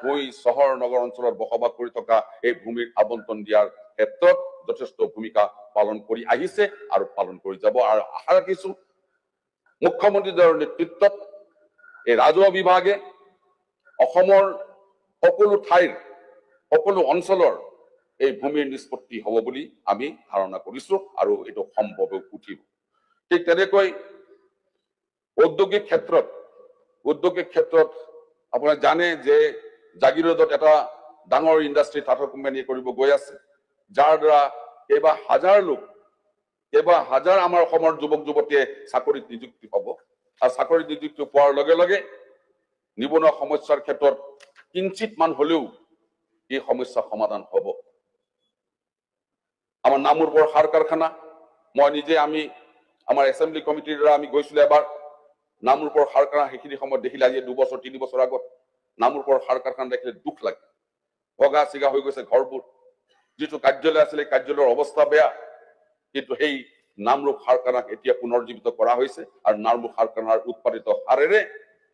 ভূঁই চহৰ নগৰ অঞ্চলত বসবাস কৰি থকা এই ভূমিৰ আবণ্টন দিয়াৰ ক্ষেত্ৰত যথেষ্ট ভূমিকা পালন কৰি আহিছে আৰু পালন কৰি যাব। আৰু আশা ৰাখিছো মুখ্যমন্ত্ৰীৰ নেতৃত্বত এই ৰাজহুৱা বিভাগে অসমৰ সকলো ঠাইৰ সকলো অঞ্চলৰ এই ভূমিৰ নিষ্পত্তি হ'ব বুলি আমি ধাৰণা কৰিছো আৰু এইটো সম্ভৱ হৈ উঠিব। ঠিক তেনেকৈ ঔদ্যোগিক ক্ষেত্ৰত আপোনাক জানে যে জাগিৰোডত এটা ডাঙৰ ইণ্ডাষ্ট্ৰী টাটা কোম্পানী কৰিব গৈ আছে, যাৰ দ্বাৰা কেইবা হাজাৰ আমাৰ অসমৰ যুৱক যুৱতীয়ে চাকৰিত নিযুক্তি পাব। আৰু চাকৰি নিযুক্তি পোৱাৰ লগে লগে নিবনুৱা সমস্যাৰ ক্ষেত্ৰত কিঞ্চিত মান হলেও এই সমস্যা সমাধান হ'ব। আমাৰ নামৰূপৰ সাৰ কাৰখানা, মই নিজে আমাৰ এছেম্বলি কমিটিৰ দ্বাৰা আমি গৈছিলো এবাৰ নামৰূপৰ সাৰ কাৰখানা, সেইখিনি সময়ত দেখিলে আজি 2 বছৰ 3 বছৰ আগত নামৰূপৰ সাৰ কাৰখানা দেখিলে দুখ লাগে। ভগা চিগা হৈ গৈছে ঘৰবোৰ, যিটো কাৰ্যালয় আছিলে কাৰ্যালয়ৰ অৱস্থা বেয়া, কিন্তু সেই নামৰূপ সাৰ কাৰখানাক এতিয়া পুনৰ্জীৱিত কৰা হৈছে আৰু নামৰূপ সাৰ কাৰখানাৰ উৎপাদিত সাৰেৰে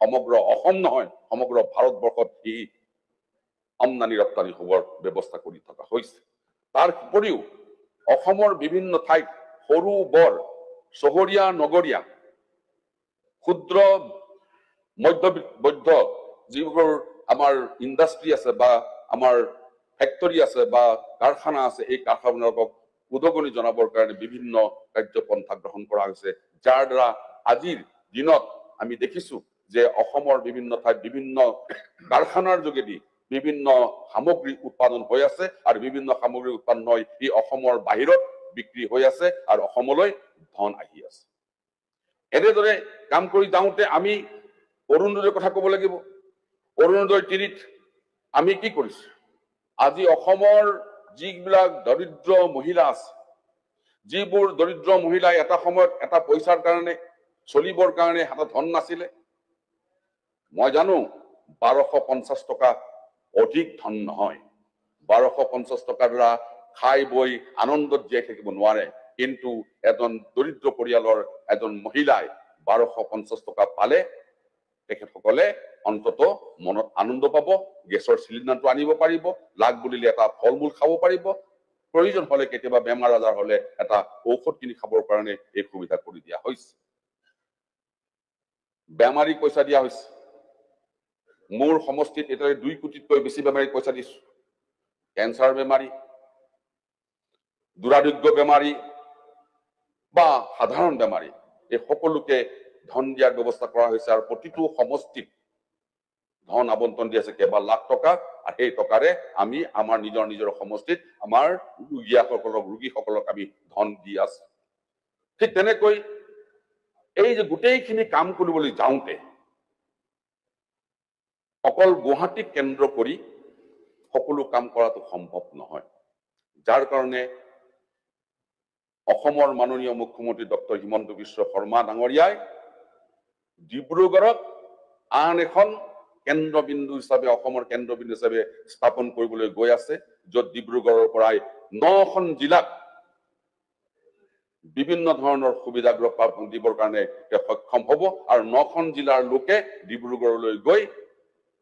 সমগ্ৰ অসম নহয় সমগ্ৰ ভাৰতবৰ্ষত ই আমদানি ৰপ্তানি হোৱাৰ ব্যৱস্থা কৰি থকা হৈছে। তাৰ উপৰিও অসমৰ বিভিন্ন ঠাইত সৰু বৰ চহৰীয়া নগৰীয়া ক্ষুদ্ৰ মধ্য যিবোৰ আমাৰ ইণ্ডাষ্ট্ৰী আছে বা আমাৰ ফেক্টৰী আছে বা কাৰখানা আছে, এই কাৰখানাবিলাকক উদগনি জনাবৰ কাৰণে বিভিন্ন কাৰ্যপন্থা গ্ৰহণ কৰা হৈছে, যাৰ দ্বাৰা আজিৰ দিনত আমি দেখিছো যে অসমৰ বিভিন্ন ঠাইত বিভিন্ন কাৰখানাৰ যোগেদি বিভিন্ন সামগ্ৰী উৎপাদন হৈ আছে আৰু বিভিন্ন সামগ্ৰী উৎপাদন হৈ ই অসমৰ বাহিৰত বিক্ৰী হৈ আছে আৰু অসমলৈ ধন আহি আছে। এনেদৰে কাম কৰি যাওঁতে আমি অৰুণোদয়ৰ কথা ক'ব লাগিব। অৰুণোদয় 3ত আমি কি কৰিছো? আজি অসমৰ যিবিলাক দৰিদ্ৰ মহিলা আছে, যিবোৰ দৰিদ্ৰ মহিলাই এটা সময়ত এটা পইচাৰ কাৰণে চলিবৰ কাৰণে হাতত ধন নাছিলে, মই জানো 1250 টকা অধিক ধন নহয়। 1250 টকাৰ দ্বাৰা খাই বৈ আনন্দত জীয়াই থাকিব নোৱাৰে, কিন্তু এজন দৰিদ্ৰ পৰিয়ালৰ এজন মহিলাই 1250 টকা পালে তেখেতসকলে অন্তত মনত আনন্দ পাব, গেছৰ চিলিণ্ডাৰটো আনিব পাৰিব, লাগ বুলিলে এটা ফল মূল খাব পাৰিব, প্ৰয়োজন হলে কেতিয়াবা বেমাৰ আজাৰ হলে এটা ঔষধ কিনি খাবৰ কাৰণে এই সুবিধা কৰি দিয়া হৈছে। বেমাৰীক পইচা দিয়া হৈছে। মোৰ সমষ্টিত এতিয়ালৈ 2 কোটিতকৈ বেছি বেমাৰীক পইচা দিছো। কেঞ্চাৰ বেমাৰী, দুৰাৰোগ্য বেমাৰী বা সাধাৰণ বেমাৰী, এই সকলোকে ধন দিয়াৰ ব্যৱস্থা কৰা হৈছে আৰু প্ৰতিটো সমষ্টিত ধন আবণ্টন দি আছে কেইবা লাখ টকা। আৰু সেই টকাৰে আমি আমাৰ নিজৰ সমষ্টিত আমাৰ ৰোগীসকলক আমি ধন দি আছো। ঠিক তেনেকৈ এই যে গোটেইখিনি কাম কৰিবলৈ যাওঁতে অকল গুৱাহাটীক কেন্দ্ৰ কৰি সকলো কাম কৰাটো সম্ভৱ নহয়, যাৰ কাৰণে অসমৰ মাননীয় মুখ্যমন্ত্ৰী ডক্টৰ হিমন্ত বিশ্ব শৰ্মা ডাঙৰীয়াই ডিব্ৰুগড়ক আন এখন কেন্দ্ৰবিন্দু হিচাপে অসমৰ কেন্দ্ৰবিন্দু হিচাপে স্থাপন কৰিবলৈ গৈ আছে, য'ত ডিব্ৰুগড়ৰ পৰাই 9খন জিলাক বিভিন্ন ধৰণৰ সুবিধা দিবৰ কাৰণে সক্ষম হ'ব আৰু 9খন জিলাৰ লোকে ডিব্ৰুগড়লৈ গৈ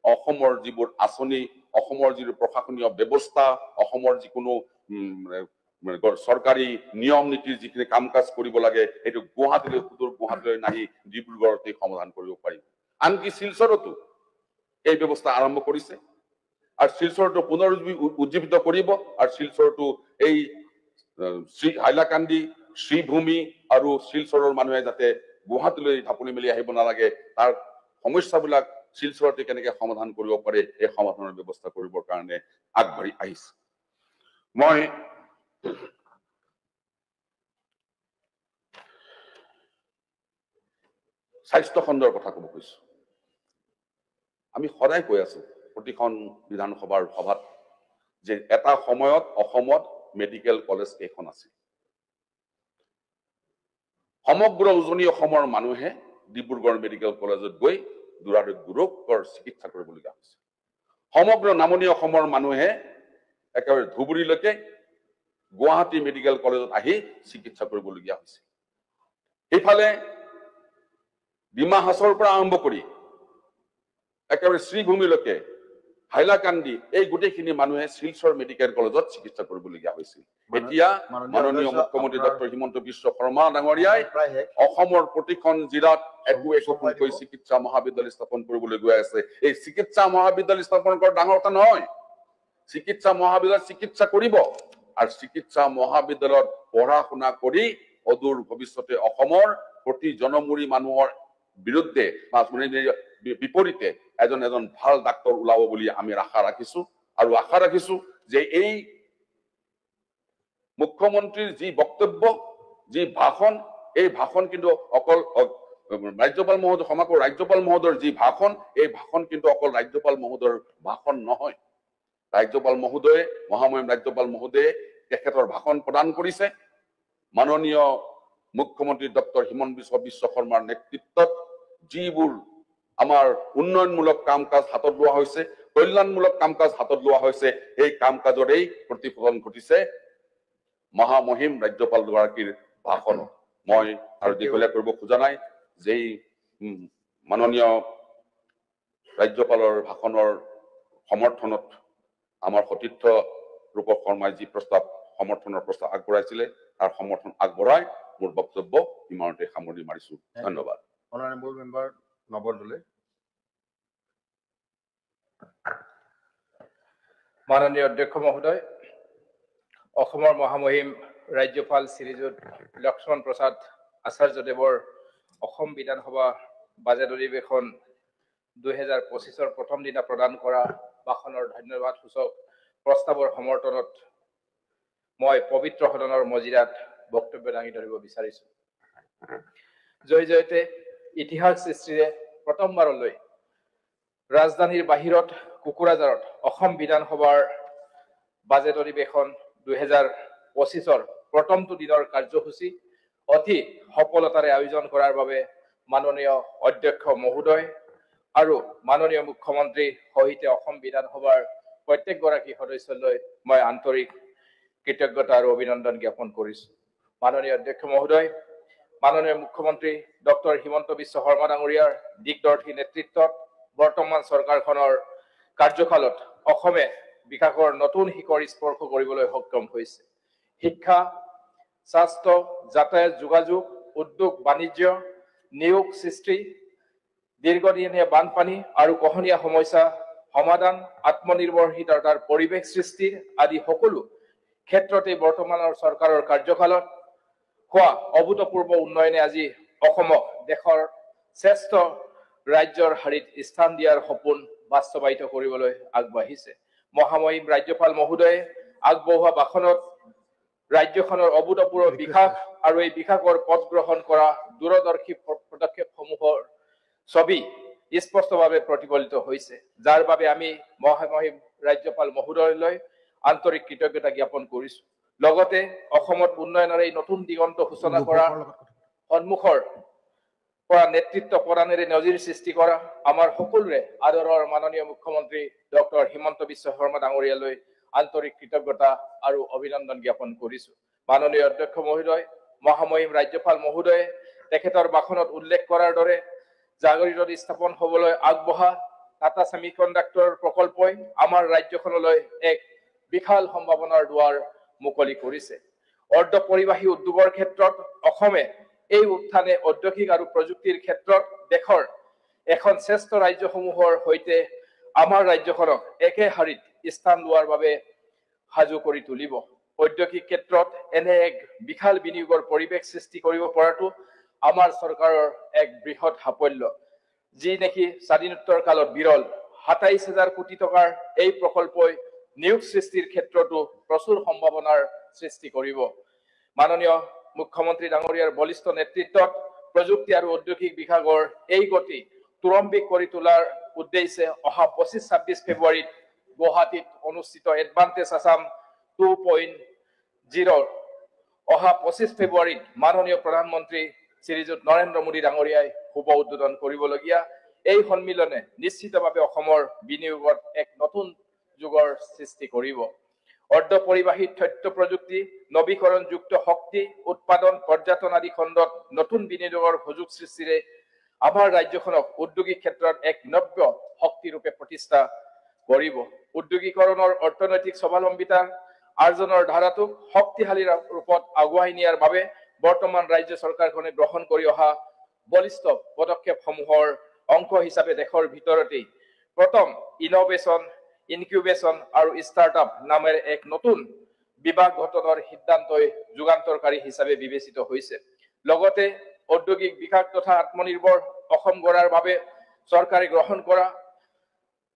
অসমৰ যিবোৰ আঁচনি, অসমৰ যিটো প্ৰশাসনীয় ব্যৱস্থা, অসমৰ যিকোনো চৰকাৰী নিয়ম নীতিৰ যিখিনি কাম কাজ কৰিব লাগে সেইটো সুদূৰ গুৱাহাটীলৈ নাহি ডিব্ৰুগড়তে সমাধান কৰিব পাৰিব। আনকি শিলচৰতো এই ব্যৱস্থা আৰম্ভ কৰিছে আৰু শিলচৰটো পুনৰ উজ্জীৱিত কৰিব আৰু শিলচৰটো এই হাইলাকান্দি, শ্ৰীভূমি আৰু শিলচৰৰ মানুহে যাতে গুৱাহাটীলৈ ঢাপলি মেলি আহিব নালাগে, তাৰ সমস্যাবিলাক শিলচৰতে কেনেকে সমাধান কৰিব পাৰে এই সমাধানৰ ব্যৱস্থা কৰিবৰ কাৰণে আগবাঢ়ি আহিছে। মই স্বাস্থ্য খণ্ডৰ কথা ক'ব খুজিছো। আমি সদায় কৈ আছো প্ৰতিখন বিধানসভাৰ সভাত যে এটা সময়ত অসমত মেডিকেল কলেজ কেইখন আছিল। সমগ্ৰ উজনি অসমৰ মানুহে ডিব্ৰুগড় মেডিকেল কলেজত গৈ দুৰাৰোগ্য ৰোগৰ চিকিৎসা কৰিবলগীয়া হৈছে। সমগ্ৰ নামনি অসমৰ মানুহে একেবাৰে ধুবুৰীলৈকে গুৱাহাটী মেডিকেল কলেজত আহি চিকিৎসা কৰিবলগীয়া হৈছে। এইফালে ডিমা হাছাওৰ পৰা আৰম্ভ কৰি একেবাৰে শ্ৰীভূমিলৈকে হাইলাকান্দি এই গোটেইখিনি মানুহে শিলচৰ মেডিকেল কলেজত চিকিৎসা কৰিবলগীয়া হৈছিল এতিয়া মাননীয় মুখ্যমন্ত্ৰী ডক্টৰ হিমন্ত বিশ্ব শৰ্মা ডাঙৰীয়াই অসমৰ প্ৰতিখন জিলাত একোকৈ চিকিৎসা মহাবিদ্যালয় স্থাপন কৰিবলৈ গৈ আছে এই চিকিৎসা মহাবিদ্যালয় স্থাপন কৰা ডাঙৰ কথা নহয় চিকিৎসা মহাবিদ্যালয় চিকিৎসা কৰিব আৰু চিকিৎসা মহাবিদ্যালয়ত পঢ়া শুনা কৰি অদূৰ ভৱিষ্যতে অসমৰ প্ৰতি জনমূৰি মানুহৰ বিৰুদ্ধে বিপৰীতে এজন ভাল ডাক্তৰ ওলাব বুলি আমি আশা ৰাখিছো আৰু আশা ৰাখিছো যে এই মুখ্যমন্ত্ৰীৰ যি বক্তব্য যি ভাষণ এই ভাষণ কিন্তু অকল ৰাজ্যপাল মহোদয় ক্ষমা কৰক ৰাজ্যপাল মহোদয়ৰ যি ভাষণ এই ভাষণ কিন্তু অকল ৰাজ্যপাল মহোদয়ৰ ভাষণ নহয় ৰাজ্যপাল মহোদয়ে মহামহিম ৰাজ্যপাল মহোদয়ে তেখেতৰ ভাষণ প্ৰদান কৰিছে মাননীয় মুখ্যমন্ত্ৰী ডক্টৰ হিমন্ত বিশ্ব শৰ্মাৰ নেতৃত্বত যিবোৰ আমাৰ উন্নয়নমূলক কাম কাজ হাতত লোৱা হৈছে কল্যাণমূলক কাম কাজ হাতত লোৱা হৈছে এই কাম কাজৰেই প্ৰতিফলন ঘটিছে মহামহিম ৰাজ্যপাল গৰাকীৰ ভাষণ মই আৰু দীঘলীয়া কৰিব খোজা নাই যে মাননীয় ৰাজ্যপালৰ ভাষণৰ সমৰ্থনত আমাৰ সতীৰ্থ ৰূপক শৰ্মাই যি সমৰ্থনৰ প্ৰস্তাৱ আগবঢ়াইছিলে তাৰ সমৰ্থন আগবঢ়াই মোৰ বক্তব্য ইমানতে সামৰণি মাৰিছো ধন্যবাদ Honorable Member Nobol Dole. মাননীয় অধ্যক্ষ মহোদয় অসমৰ মহামহিম ৰাজ্যপাল শ্ৰীযুত লক্ষ্মণ প্ৰসাদ আচাৰ্যদেৱৰ অসম বিধানসভা বাজেট অধিৱেশন 2025 প্ৰথম দিনা প্ৰদান কৰা ভাষণৰ ধন্যবাদ সূচক প্ৰস্তাৱৰ সমৰ্থনত মই পবিত্ৰ সদনৰ মজিৰাত বক্তব্য দাঙি ধৰিব বিচাৰিছো জয় জয়তে ইতিহাস সৃষ্টিৰে প্ৰথমবাৰলৈ ৰাজধানীৰ বাহিৰত কুকুৰাজাৰত অসম বিধানসভাৰ বাজেট অধিৱেশন 2025 প্ৰথমটো দিনৰ কাৰ্যসূচী অতি সফলতাৰে আয়োজন কৰাৰ বাবে মাননীয় অধ্যক্ষ মহোদয় আৰু মাননীয় মুখ্যমন্ত্ৰী সহিতে অসম বিধানসভাৰ প্ৰত্যেকগৰাকী সদস্যলৈ মই আন্তৰিক কৃতজ্ঞতা আৰু অভিনন্দন জ্ঞাপন কৰিছো মাননীয় অধ্যক্ষ মহোদয় মাননীয় মুখ্যমন্ত্ৰী ডক্টৰ হিমন্ত বিশ্ব শৰ্মা ডাঙৰীয়াৰ দিগদৰ্শী নেতৃত্বত বৰ্তমান চৰকাৰখনৰ কাৰ্যকালত অসমে বিকাশৰ নতুন শিখৰ স্পৰ্শ কৰিবলৈ সক্ষম হৈছে শিক্ষা স্বাস্থ্য যাতায়াত যোগাযোগ উদ্যোগ বাণিজ্য নিয়োগ সৃষ্টি দীৰ্ঘদিনীয়া বানপানী আৰু কহনীয়া সমস্যা সমাধান আত্মনিৰ্ভৰশীলতাৰ পৰিৱেশ সৃষ্টি আদি সকলো ক্ষেত্ৰতে বৰ্তমানৰ চৰকাৰৰ কাৰ্যকালত হোৱা অভূতপূৰ্ব উন্নয়নে আজি অসমক দেশৰ শ্ৰেষ্ঠ ৰাজ্যৰ হাৰিত স্থান দিয়াৰ সপোন বাস্তৱায়িত কৰিবলৈ আগবাঢ়িছে মহামহিম ৰাজ্যপাল মহোদয়ে আগবঢ়োৱা ভাষণত ৰাজ্যখনৰ অভূতপূৰ্ব বিকাশ আৰু এই বিকাশৰ পথ গ্ৰহণ কৰা দূৰদৰ্শী পদক্ষেপসমূহৰ ছবি স্পষ্টভাৱে প্ৰতিফলিত হৈছে যাৰ বাবে আমি মহামহিম ৰাজ্যপাল মহোদয়লৈ আন্তৰিক কৃতজ্ঞতা জ্ঞাপন কৰিছো লগতে অসমত উন্নয়নৰ এই নতুন দিগন্ত সূচনা কৰা সন্মুখৰ পৰা নেতৃত্ব প্ৰদানেৰে নজিৰ সৃষ্টি কৰা আমাৰ সকলোৰে আদৰৰ মাননীয় মুখ্যমন্ত্ৰী ডক্টৰ হিমন্ত বিশ্ব শৰ্মা ডাঙৰীয়ালৈ আন্তৰিক কৃতজ্ঞতা আৰু অভিনন্দন জ্ঞাপন কৰিছো মাননীয় অধ্যক্ষ মহোদয় মহামহিম ৰাজ্যপাল মহোদয়ে তেখেতৰ ভাষণত উল্লেখ কৰাৰ দৰে জাগৰিত স্থাপন হ'বলৈ আগবঢ়া টাটা সেমিকণ্ডাক্টৰ প্ৰকল্পই আমাৰ ৰাজ্যখনলৈ এক বিশাল সম্ভাৱনাৰ দুৱাৰ মুকলি কৰিছে অৰ্ধ পৰিবাহী উদ্যোগৰ ক্ষেত্ৰত অসমে এই উত্থানে ঔদ্যোগিক আৰু প্ৰযুক্তিৰ ক্ষেত্ৰত দেশৰ এখন শ্ৰেষ্ঠ ৰাজ্যসমূহৰ সৈতে আমাৰ ৰাজ্যখনক একে হাৰিত স্থান লোৱাৰ বাবে সাজু কৰি তুলিব ঔদ্যোগিক ক্ষেত্ৰত এনে এক বিশাল বিনিয়োগৰ পৰিৱেশ সৃষ্টি কৰিব পৰাটো আমাৰ চৰকাৰৰ এক বৃহৎ সাফল্য যি নেকি স্বাধীনোত্তৰ কালত বিৰল ২৭,০০০ কোটি টকাৰ এই প্ৰকল্পই নিয়োগ সৃষ্টিৰ ক্ষেত্ৰতো প্ৰচুৰ সম্ভাৱনাৰ সৃষ্টি কৰিব মাননীয় মুখ্যমন্ত্ৰী ডাঙৰীয়াৰ বলিষ্ঠ নেতৃত্বত প্ৰযুক্তি আৰু ঔদ্যোগিক বিভাগৰ এই গতি তুৰম্বিক কৰি তোলাৰ উদ্দেশ্যে অহা ২৫-২৬ ফেব্ৰুৱাৰীত গুৱাহাটীত অনুষ্ঠিত এডভান্টেজ আসাম 2.0 অহা ২৫ ফেব্ৰুৱাৰীত মাননীয় প্ৰধানমন্ত্ৰী শ্ৰীযুত নৰেন্দ্ৰ মোদী ডাঙৰীয়াই শুভ উদ্বোধন কৰিবলগীয়া এই সন্মিলনে নিশ্চিতভাৱে অসমৰ বিনিয়োগত এক নতুন যুগৰ সৃষ্টি কৰিব অৰ্ধ পৰিবাহী তথ্য প্ৰযুক্তি নৱীকৰণযুক্ত শক্তি উৎপাদন পৰ্যটন আদি খণ্ডত নতুন বিনিয়োগৰ সুযোগ সৃষ্টিৰে আমাৰ ৰাজ্যখনক উদ্যোগিক ক্ষেত্ৰত এক নব্য শক্তিৰূপে প্ৰতিষ্ঠা কৰিব। উদ্যোগীকৰণৰ অৰ্থনৈতিক স্বাৱলম্বিতা আৰ্জনৰ ধাৰাটোক শক্তিশালী ৰূপত আগুৱাই নিয়াৰ বাবে বৰ্তমান ৰাজ্য চৰকাৰখনে গ্ৰহণ কৰি অহা বলিষ্ঠ পদক্ষেপসমূহৰ অংশ হিচাপে দেশৰ ভিতৰতেই প্ৰথম ইনোভেশ্যন, ইনকিউবেশ্যন আৰু ষ্টাৰ্টআপ নামেৰে এক নতুন বিভাগ গঠনৰ সিদ্ধান্তই যুগান্তৰকাৰী হিচাপে বিবেচিত হৈছে। লগতে ঔদ্যোগিক বিকাশ তথা আত্মনিৰ্ভৰ অসম গঢ়াৰ বাবে চৰকাৰে গ্ৰহণ কৰা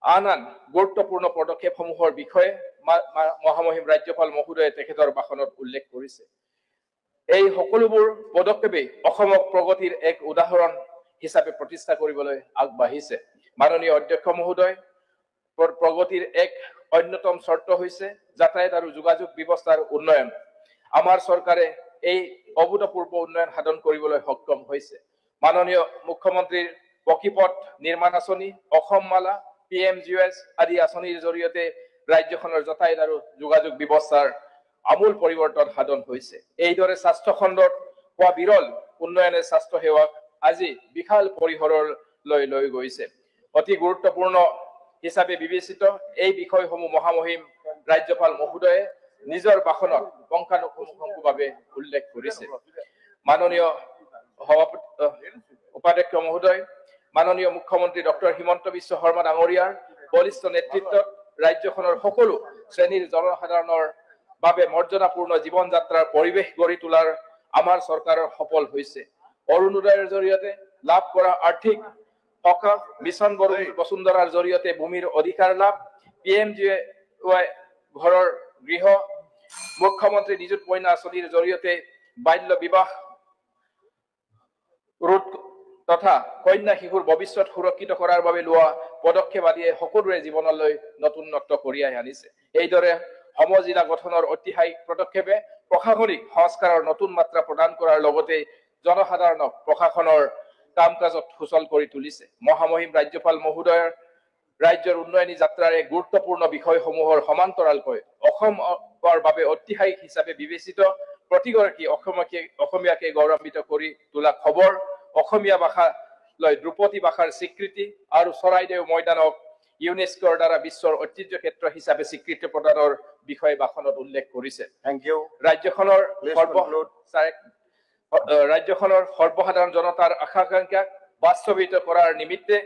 আন গুৰুত্বপূৰ্ণ পদক্ষেপসমূহৰ বিষয়ে মহামহিম ৰাজ্যপাল মহোদয়ে তেখেতৰ ভাষণত উল্লেখ কৰিছে। এই সকলোবোৰ পদক্ষেপে অসমক প্ৰগতিৰ এক উদাহৰণ হিচাপে প্ৰতিষ্ঠা কৰিবলৈ আগবাঢ়িছে। মাননীয় অধ্যক্ষ মহোদয়, প্ৰগতিৰ এক অন্যতম চৰ্ত হৈছে যাতায়াত আৰু যোগাযোগ ব্যৱস্থাৰ উন্নয়ন। আমাৰ চৰকাৰে এই অভূতপূৰ্ব উন্নয়ন সাধন কৰিবলৈ সক্ষম হৈছে। মাননীয় মুখ্যমন্ত্ৰীৰ পকীপথ নিৰ্মাণ আঁচনি, অসম মালা, PMGS আদি আঁচনিৰ জৰিয়তে ৰাজ্যখনৰ যাতায়াত আৰু যোগাযোগ ব্যৱস্থাৰ আমূল পৰিৱৰ্তন সাধন হৈছে। এইদৰে স্বাস্থ্য খণ্ডত হোৱা বিৰল উন্নয়নে স্বাস্থ্য সেৱাক আজি বিশাল পৰিসৰলৈ লৈ গৈছে। অতি গুৰুত্বপূৰ্ণ হিচাপে বিবেচিত এই বিষয়সমূহ মহামহিম ৰাজ্যপাল মহোদয়ে নিজৰ ভাষণত পুংখানুপুংখভাৱে উল্লেখ কৰিছে। মাননীয় উপাধ্যক্ষ মহোদয়, মাননীয় মুখ্যমন্ত্ৰী ডক্টৰ হিমন্ত বিশ্ব শৰ্মা ডাঙৰীয়াৰ বলিষ্ঠ নেতৃত্বত ৰাজ্যখনৰ সকলো শ্ৰেণীৰ জনসাধাৰণৰ বাবে মৰ্যাদাপূৰ্ণ জীৱন যাত্ৰাৰ পৰিৱেশ গঢ়ি তোলাৰ আমাৰ চৰকাৰৰ সফল হৈছে। অৰুণোদয়ৰ জৰিয়তে লাভ কৰা আৰ্থিক সকাহ, মিছন বসুন্ধৰাৰ জৰিয়তে ভূমিৰ অধিকাৰ লাভ, PMGY ঘৰৰ গৃহ, মুখ্যমন্ত্ৰী নিযুত মইনা আঁচনিৰ জৰিয়তে বাল্য বিবাহ ৰোধ তথা কন্যা শিশুৰ ভৱিষ্যত সুৰক্ষিত কৰাৰ বাবে লোৱা পদক্ষেপ আদিয়ে সকলোৰে জীৱনলৈ নতুনত্ব কঢ়িয়াই আনিছে। এইদৰে সমজিলা গঠনৰ ঐতিহাসিক পদক্ষেপে প্ৰশাসনিক সংস্কাৰৰ নতুন মাত্ৰা প্ৰদান কৰাৰ লগতে জনসাধাৰণক প্ৰশাসনৰ কাম কাজত সুচল কৰি তুলিছে। মহামহিম ৰাজ্যপাল মহোদয়ৰ ৰাজ্যৰ উন্নয়নী যাত্ৰাৰে গুৰুত্বপূৰ্ণ বিষয়সমূহৰ সমান্তৰালকৈ অসমৰ বাবে ঐতিহাসিক হিচাপে বিবেচিত প্ৰতিগৰাকী অসমীয়াকে গৌৰৱান্বিত কৰি তোলা খবৰ, অসমীয়া ভাষালৈ ধ্ৰুপদী ভাষাৰ স্বীকৃতি আৰু চৰাইদেউ ময়দানক ইউনেস্কোৰ দ্বাৰা বিশ্বৰ ঐতিহ্য ক্ষেত্ৰ হিচাপে স্বীকৃতি প্ৰদানৰ বিষয়ে ভাষণত উল্লেখ কৰিছে। Thank you. ৰাজ্যখনৰ Please conclude. ৰাজ্যখনৰ সৰ্বসাধাৰণ জনতাৰ আকাংক্ষাক বাস্তৱায়িত কৰাৰ নিমিত্তে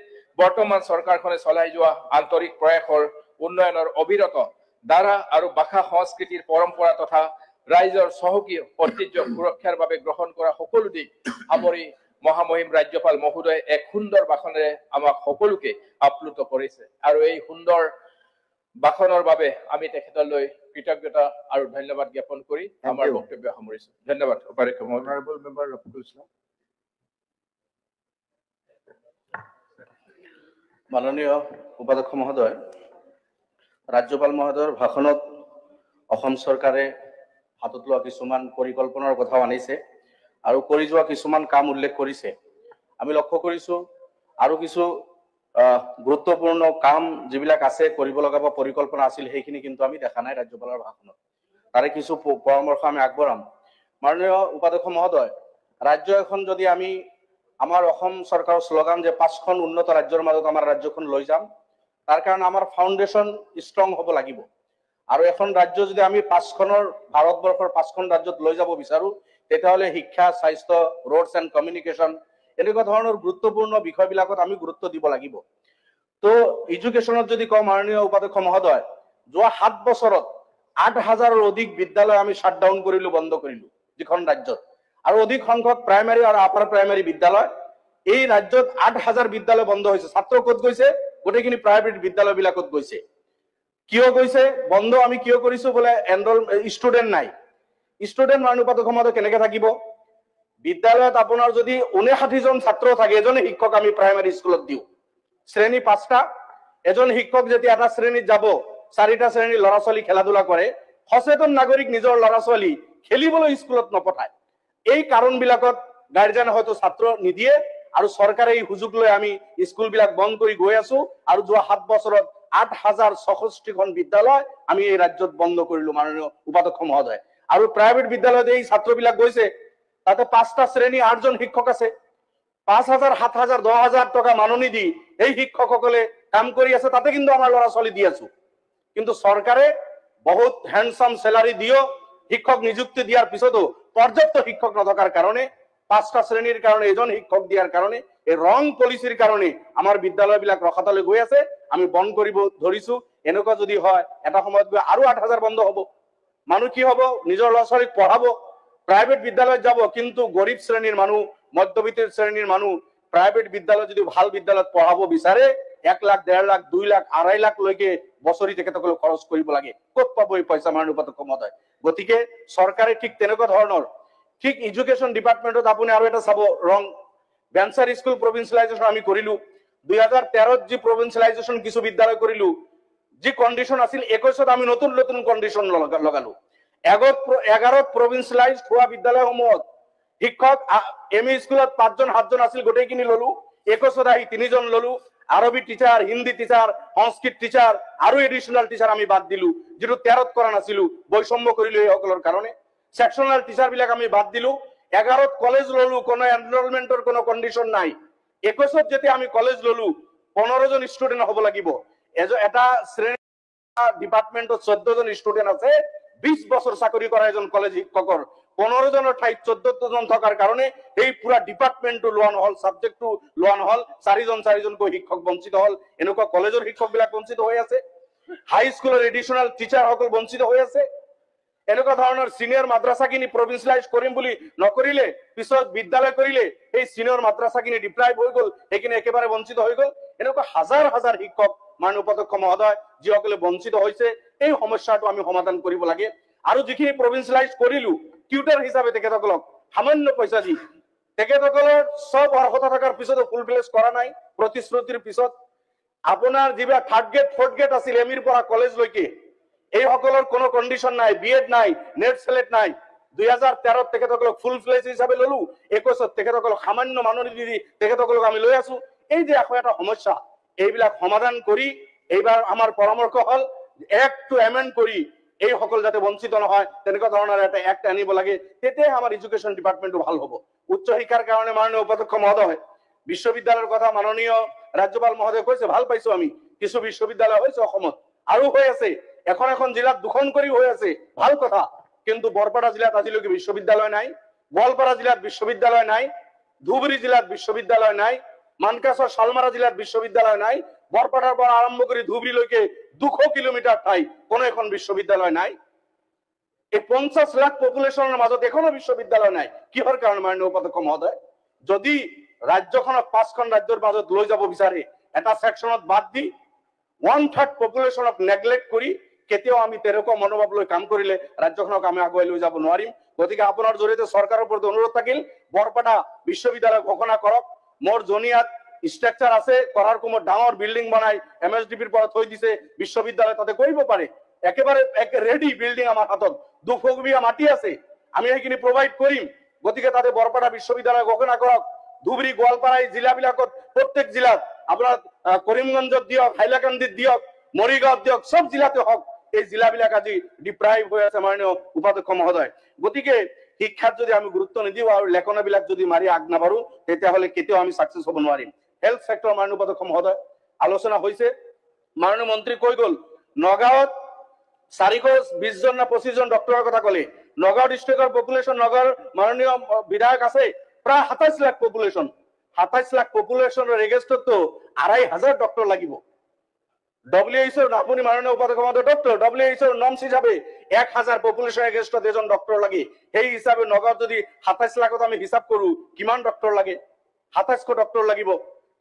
বৰ্তমান চৰকাৰখনে চলাই যোৱা আন্তৰিক প্ৰয়াসৰ উন্নয়নৰ অবিৰত ধাৰা আৰু ভাষা সংস্কৃতিৰ পৰম্পৰা তথা ৰাইজৰ চহকী ঐতিহ্য সুৰক্ষাৰ বাবে গ্ৰহণ কৰা সকলো দিশ সামৰি মহামহিম ৰাজ্যপাল মহোদয়ে এক সুন্দৰ ভাষণেৰে আমাক সকলোকে আপ্লুত কৰিছে। আৰু এই সুন্দৰ ভাষণৰ বাবে আমি তেখেতলৈ কৃতজ্ঞতা আৰু ধন্যবাদ জ্ঞাপন কৰি আমাৰ বক্তব্য সামৰিছো। ধন্যবাদ উপাধ্যক্ষ মহোদয়। Honorable Member Rafiqul Islam. মাননীয় উপাধ্যক্ষ মহোদয়, ৰাজ্যপাল মহোদয়ৰ ভাষণত অসম চৰকাৰে হাতত লোৱা কিছুমান পৰিকল্পনাৰ কথাও আনিছে আৰু কৰি যোৱা কিছুমান কাম উল্লেখ কৰিছে। আমি লক্ষ্য কৰিছো আৰু কিছু গুৰুত্বপূৰ্ণ কাম যিবিলাক আছে কৰিব লগা বা পৰিকল্পনা আছিল সেইখিনি কিন্তু আমি দেখা নাই ৰাজ্যপালৰ ভাষণত। তাৰে কিছু পৰামৰ্শ আমি আগবঢ়াম। মাননীয় উপাধ্যক্ষ মহোদয়, ৰাজ্য এখন যদি আমি আমাৰ অসম চৰকাৰৰ শ্লোগান যে 5খন উন্নত ৰাজ্যৰ মাজত আমাৰ ৰাজ্যখন লৈ যাম, তাৰ কাৰণে আমাৰ ফাউণ্ডেশ্যন ষ্ট্ৰং হ'ব লাগিব। আৰু এখন ৰাজ্য যদি আমি 5খনৰ ভাৰতবৰ্ষৰ 5খন ৰাজ্যত লৈ যাব বিচাৰো, তেতিয়াহ'লে শিক্ষা, স্বাস্থ্য, ৰোডছ এণ্ড কমিউনিকেশ্যন এনেকুৱা ধৰণৰ গুৰুত্বপূৰ্ণ বিষয়বিলাকত আমি গুৰুত্ব দিব লাগিব। তো এডুকেশ্যনত যদি কওঁ মাননীয় উপাধ্যক্ষ মহোদয়, যোৱা 7 বছৰত 8,000ৰ অধিক বিদ্যালয় আমি শ্বাটডাউন কৰিলো, বন্ধ কৰিলো যিখন ৰাজ্যত। আৰু অধিক সংখ্যক প্ৰাইমাৰী আৰু আপাৰ প্ৰাইমাৰী বিদ্যালয়, এই ৰাজ্যত 8,000 বিদ্যালয় বন্ধ হৈছে। ছাত্ৰ ক'ত গৈছে? গোটেইখিনি প্ৰাইভেট বিদ্যালয়বিলাকত গৈছে। কিয় গৈছে? বন্ধ আমি কিয় কৰিছো? বোলে ষ্টুডেণ্ট নাই। ষ্টুডেণ্ট মাননীয় উপাধ্যক্ষ মহোদয় কেনেকে থাকিব? বিদ্যালয়ত আপোনাৰ যদি 59জন ছাত্ৰ থাকে, এজনে শিক্ষক আমি প্ৰাইমাৰী স্কুলত দিওঁ, শ্ৰেণী 5টা, এজন শিক্ষক যেতিয়া এটা শ্ৰেণীত যাব, 4টা শ্ৰেণীৰ ল'ৰা ছোৱালী খেলা ধূলা কৰে, সচেতন নাগৰিক নিজৰ ল'ৰা ছোৱালী খেলিবলৈ স্কুলত নপঠায়। এই কাৰণবিলাকত গাৰ্জেনে হয়তো ছাত্ৰ নিদিয়ে আৰু চৰকাৰে এই সুযোগ লৈ আমি স্কুলবিলাক বন্ধ কৰি গৈ আছো। আৰু যোৱা 7 বছৰত 8,064খন বিদ্যালয় আমি এই ৰাজ্যত বন্ধ কৰিলো মাননীয় উপাধ্যক্ষ মহোদয়। আৰু প্ৰাইভেট বিদ্যালয়ত এই ছাত্ৰবিলাক গৈছে, তাতে 5টা শ্ৰেণী 8জন শিক্ষক আছে। 5,000, 7,000, 10,000 টকা মাননি দি এই শিক্ষকসকলে কাম কৰি আছে তাতে কিন্তু আমাৰ ল'ৰা ছোৱালী দি আছো কিন্তু চৰকাৰে বহুত হ্যান্ডসাম স্যালাৰি দিও শিক্ষক নিযুক্তি দিয়াৰ পিছতো পৰ্যাপ্ত শিক্ষক নথকাৰ কাৰণে 5টা শ্ৰেণীৰ কাৰণে এজন শিক্ষক দিয়াৰ কাৰণে এই ৰং পলিচিৰ কাৰণে আমাৰ বিদ্যালয়বিলাক ৰখাতালৈ গৈ আছে আমি বন্ধ কৰিব ধৰিছো এনেকুৱা যদি হয় এটা সময়ত গৈ আৰু 8000 বন্ধ হ'ব মানুহ কি হ'ব নিজৰ ল'ৰা ছোৱালীক পঢ়াব প্ৰাইভেট বিদ্যালয়ত যাব কিন্তু গৰীব শ্ৰেণীৰ মানুহ মধ্যবিত্ত শ্ৰেণীৰ মানুহ প্ৰাইভেট বিদ্যালয় যদি ভাল বিদ্যালয়ত পঢ়াব বিচাৰে 1 লাখ 1.5 লাখ 2 লাখ 2.5 লাখ লৈকে বছৰি তেখেতসকলক খৰচ কৰিব লাগে ক'ত পাব এই পইচা মাননীয় উপাধ্যক্ষ মহোদয় গতিকে চৰকাৰে ঠিক তেনেকুৱা ধৰণৰ ঠিক এডুকেশ্যন ডিপাৰ্টমেন্টত আপুনি আৰু এটা চাব ৰং ভেঞ্চাৰ স্কুল প্ৰভিন্সিয়েলাইজেশ্যন আমি কৰিলো 2013 ত যি প্ৰভিন্সিয়েলাইজেশ্যন কিছু বিদ্যালয় কৰিলো যি কন্ডিশন আছিল 21ত আমি নতুন নতুন কন্ডিশন লগালো 11ত প্ৰভিন্সিয়েলাইজ হোৱা বিদ্যালয়সমূহত শিক্ষক এমই স্কুলত 5 জন 7 জন আছিল গোটেইখিনি ললো 21ত আহি 3 জন ললো আৰবী টিচাৰ হিন্দী টিচাৰ সংস্কৃত টিচাৰ আৰু এডিশনাল টিচাৰ আমি বাদ দিলো যেটো 13ত কৰা নাছিলো বৈষম্য কৰিলো এই সকলৰ কাৰণে সেকশনাল টিচাৰ বিলাক আমি বাদ দিলো 11ত কলেজ ললো কোনো এনৰোলমেন্টৰ কোনো কন্ডিশন নাই 21ত যেতে আমি কলেজ ললো 15 জন স্টুডেন্ট হ'ব লাগিব এটা শ্ৰেণী ডিপাৰ্টমেন্টত 14 জন স্টুডেন্ট আছে 20 বছৰ চাকৰি কৰা এজন কলেজ শিক্ষকৰ 15 জনৰ ঠাইত 14 জন থকাৰ কাৰণে এই পুৰা ডিপাৰ্টমেন্টটো লোৱা নহল সাবজেক্টটো লোৱা নহল 4 জন কৈ শিক্ষক বঞ্চিত হল এনেকুৱা কলেজৰ শিক্ষকবিলাক বঞ্চিত হৈ আছে হাই স্কুলৰ এডিশনাল টিচাৰ সকল বঞ্চিত হৈ আছে এনেকুৱা ধৰণৰ সিনিয়ৰ মাদ্ৰাসাখিনি প্ৰভিন্সিয়েলাইজ কৰিম বুলি নকৰিলে পিছত বিদ্যালয় কৰিলে এই সিনিয়ৰ মাদ্ৰাসাখিনি ডিপ্ৰাইভ হৈ গল এইখিনি একেবাৰে বঞ্চিত হৈ গল এনেকুৱা হাজাৰ হাজাৰ শিক্ষক মাননীয় উপাধ্যক্ষ মহোদয় যিসকলে বঞ্চিত হৈছে এই সমস্যাটো আমি সমাধান কৰিব লাগে আৰু যিখিনি প্ৰভিন্সিয়েলাইজ কৰিলো টিউটৰ হিচাপে তেখেতসকলক সামান্য পইচা দি তেখেতসকলৰ সব অৰ্হতা থকাৰ পিছতো ফুলফিল কৰা নাই প্ৰতিশ্ৰুতিৰ পিছত আপোনাৰ যিবা থাৰ্ড গ্ৰেড ফৰ্থ গ্ৰেড আছিল এমিৰ পৰা কলেজ লৈকে এই সকলৰ কোনো কন্ডিশন নাই বিএড নাই নেট সেলেক্ট নাই 2013 তেখেতসকলক ফুল ফ্লেজ হিচাপে ললো 21ত তেখেতসকলক সামান্য মাননি দি তেখেতসকলক আমি লৈ আছো এই যে আকৌ এটা সমস্যা এইবিলাক সমাধান কৰি এইবাৰ আমাৰ পৰামৰ্শ হল এক্ট টু এমেন্ড কৰি এই সকল যাতে বঞ্চিত নহয় তেনেকুৱা ধৰণৰ এটা এক্ট আনিব লাগে তেতে আমাৰ এডুকেশ্যন ডিপাৰ্টমেন্টটো ভাল হ'ব উচ্চ শিক্ষাৰ কাৰণে মাননীয় উপাধ্যক্ষ মহোদয় বিশ্ববিদ্যালয়ৰ কথা মাননীয় ৰাজ্যপাল মহোদয় কৈছে ভাল পাইছো আমি কিছু বিশ্ববিদ্যালয় হৈছে অসমত আৰু হৈ আছে এখন জিলাত দুখন কৰি হৈ আছে ভাল কথা কিন্তু বৰপেটা জিলাত আজিলৈকে বিশ্ববিদ্যালয় নাই গোৱালপাৰা জিলাত বিশ্ববিদ্যালয় নাই ধুবুৰী জিলাত বিশ্ববিদ্যালয় নাই মানকাছৰ শালমাৰা জিলাত বিশ্ববিদ্যালয় নাই বৰপেটাৰ পৰা আৰম্ভ কৰি ধুবুৰীলৈকে 200 কিলোমিটাৰ ঠাই কোনো এখন বিশ্ববিদ্যালয় নাই এই 50 লাখ পপুলেশনৰ মাজত এখনো বিশ্ববিদ্যালয় নাই কিহৰ কাৰণে মাননীয় উপাধ্যক্ষ মহোদয় যদি ৰাজ্যখনক 5খন ৰাজ্যৰ মাজত লৈ যাব বিচাৰে এটা সেকশনত বাদ দি 1/3 পপুলেশনক নেগলেক্ট কৰি কেতিয়াও আমি তেনেকুৱা মনোভাৱ লৈ কাম কৰিলে ৰাজ্যখনক আমি আগুৱাই লৈ যাব নোৱাৰিম গতিকে আপোনাৰ জৰিয়তে চৰকাৰৰ ওপৰত অনুৰোধ থাকিল বৰপেটা বিশ্ববিদ্যালয় ঘোষণা কৰক মোৰ জনিয়াত স্ট্ৰাকচাৰ আছে কৰাৰ কোমত ডাঙৰ বিল্ডিং বনাই এমএসডিপিৰ পৰা থৈ দিছে বিশ্ববিদ্যালয় তাতে কৰিব পাৰে একেবাৰে ৰেডি বিল্ডিং আমাৰ হাতত 200 বিঘা মাটি আছে আমি এইখিনি প্ৰভাইড কৰিম গতিকে তাতে বৰপেটা বিশ্ববিদ্যালয় ঘোষণা কৰক ধুবুৰী গোৱালপাৰা জিলাবিলাকত প্ৰত্যেক জিলাত আপোনাৰ কৰিমগঞ্জত দিয়ক হাইলাকান্দিত দিয়ক মৰিগাঁৱত দিয়ক সব জিলাতে হওক এই জিলাবিলাক আজি ডিপ্ৰাইভ হৈ আছে মাননীয় উপাধ্যক্ষ মহোদয় গতিকে শিক্ষাত যদি আমি গুৰুত্ব নিদিও আৰু লেখনাবিলাক যদি মাৰি আগ নাবাঢ়ো তেতিয়াহ'লে কেতিয়াও আমি সাকসেস হ'ব নোৱাৰিম হেলথ সেক্টৰ মাননীয় উপাধ্যক্ষ মহোদয় আলোচনা হৈছে মাননীয় মন্ত্ৰী কৈ গল নগাঁৱত 420 জন না 25 জন ডক্টৰৰ কথা ক'লে নগাঁও ডিস্ট্ৰিক্টৰ পপুলেশন নগাঁৱৰ মাননীয় বিধায়ক আছে প্ৰায় 27 লাখ পপুলেশন 27 লাখ পপুলেশনৰ এগেইনষ্টতো 2500 ডক্টৰ লাগিব WHO আপুনি মাননীয় উপাধ্যক্ষ মহোদয় ডক্টৰ WHO নৰ্মস হিসাবে 1000 পপুলেশন এগেইনষ্টত এজন ডক্টৰ লাগে সেই হিসাবে নগাঁৱত যদি 27 লাখত আমি হিসাব কৰো কিমান ডক্টৰ লাগে 2700 ডক্টৰ লাগিব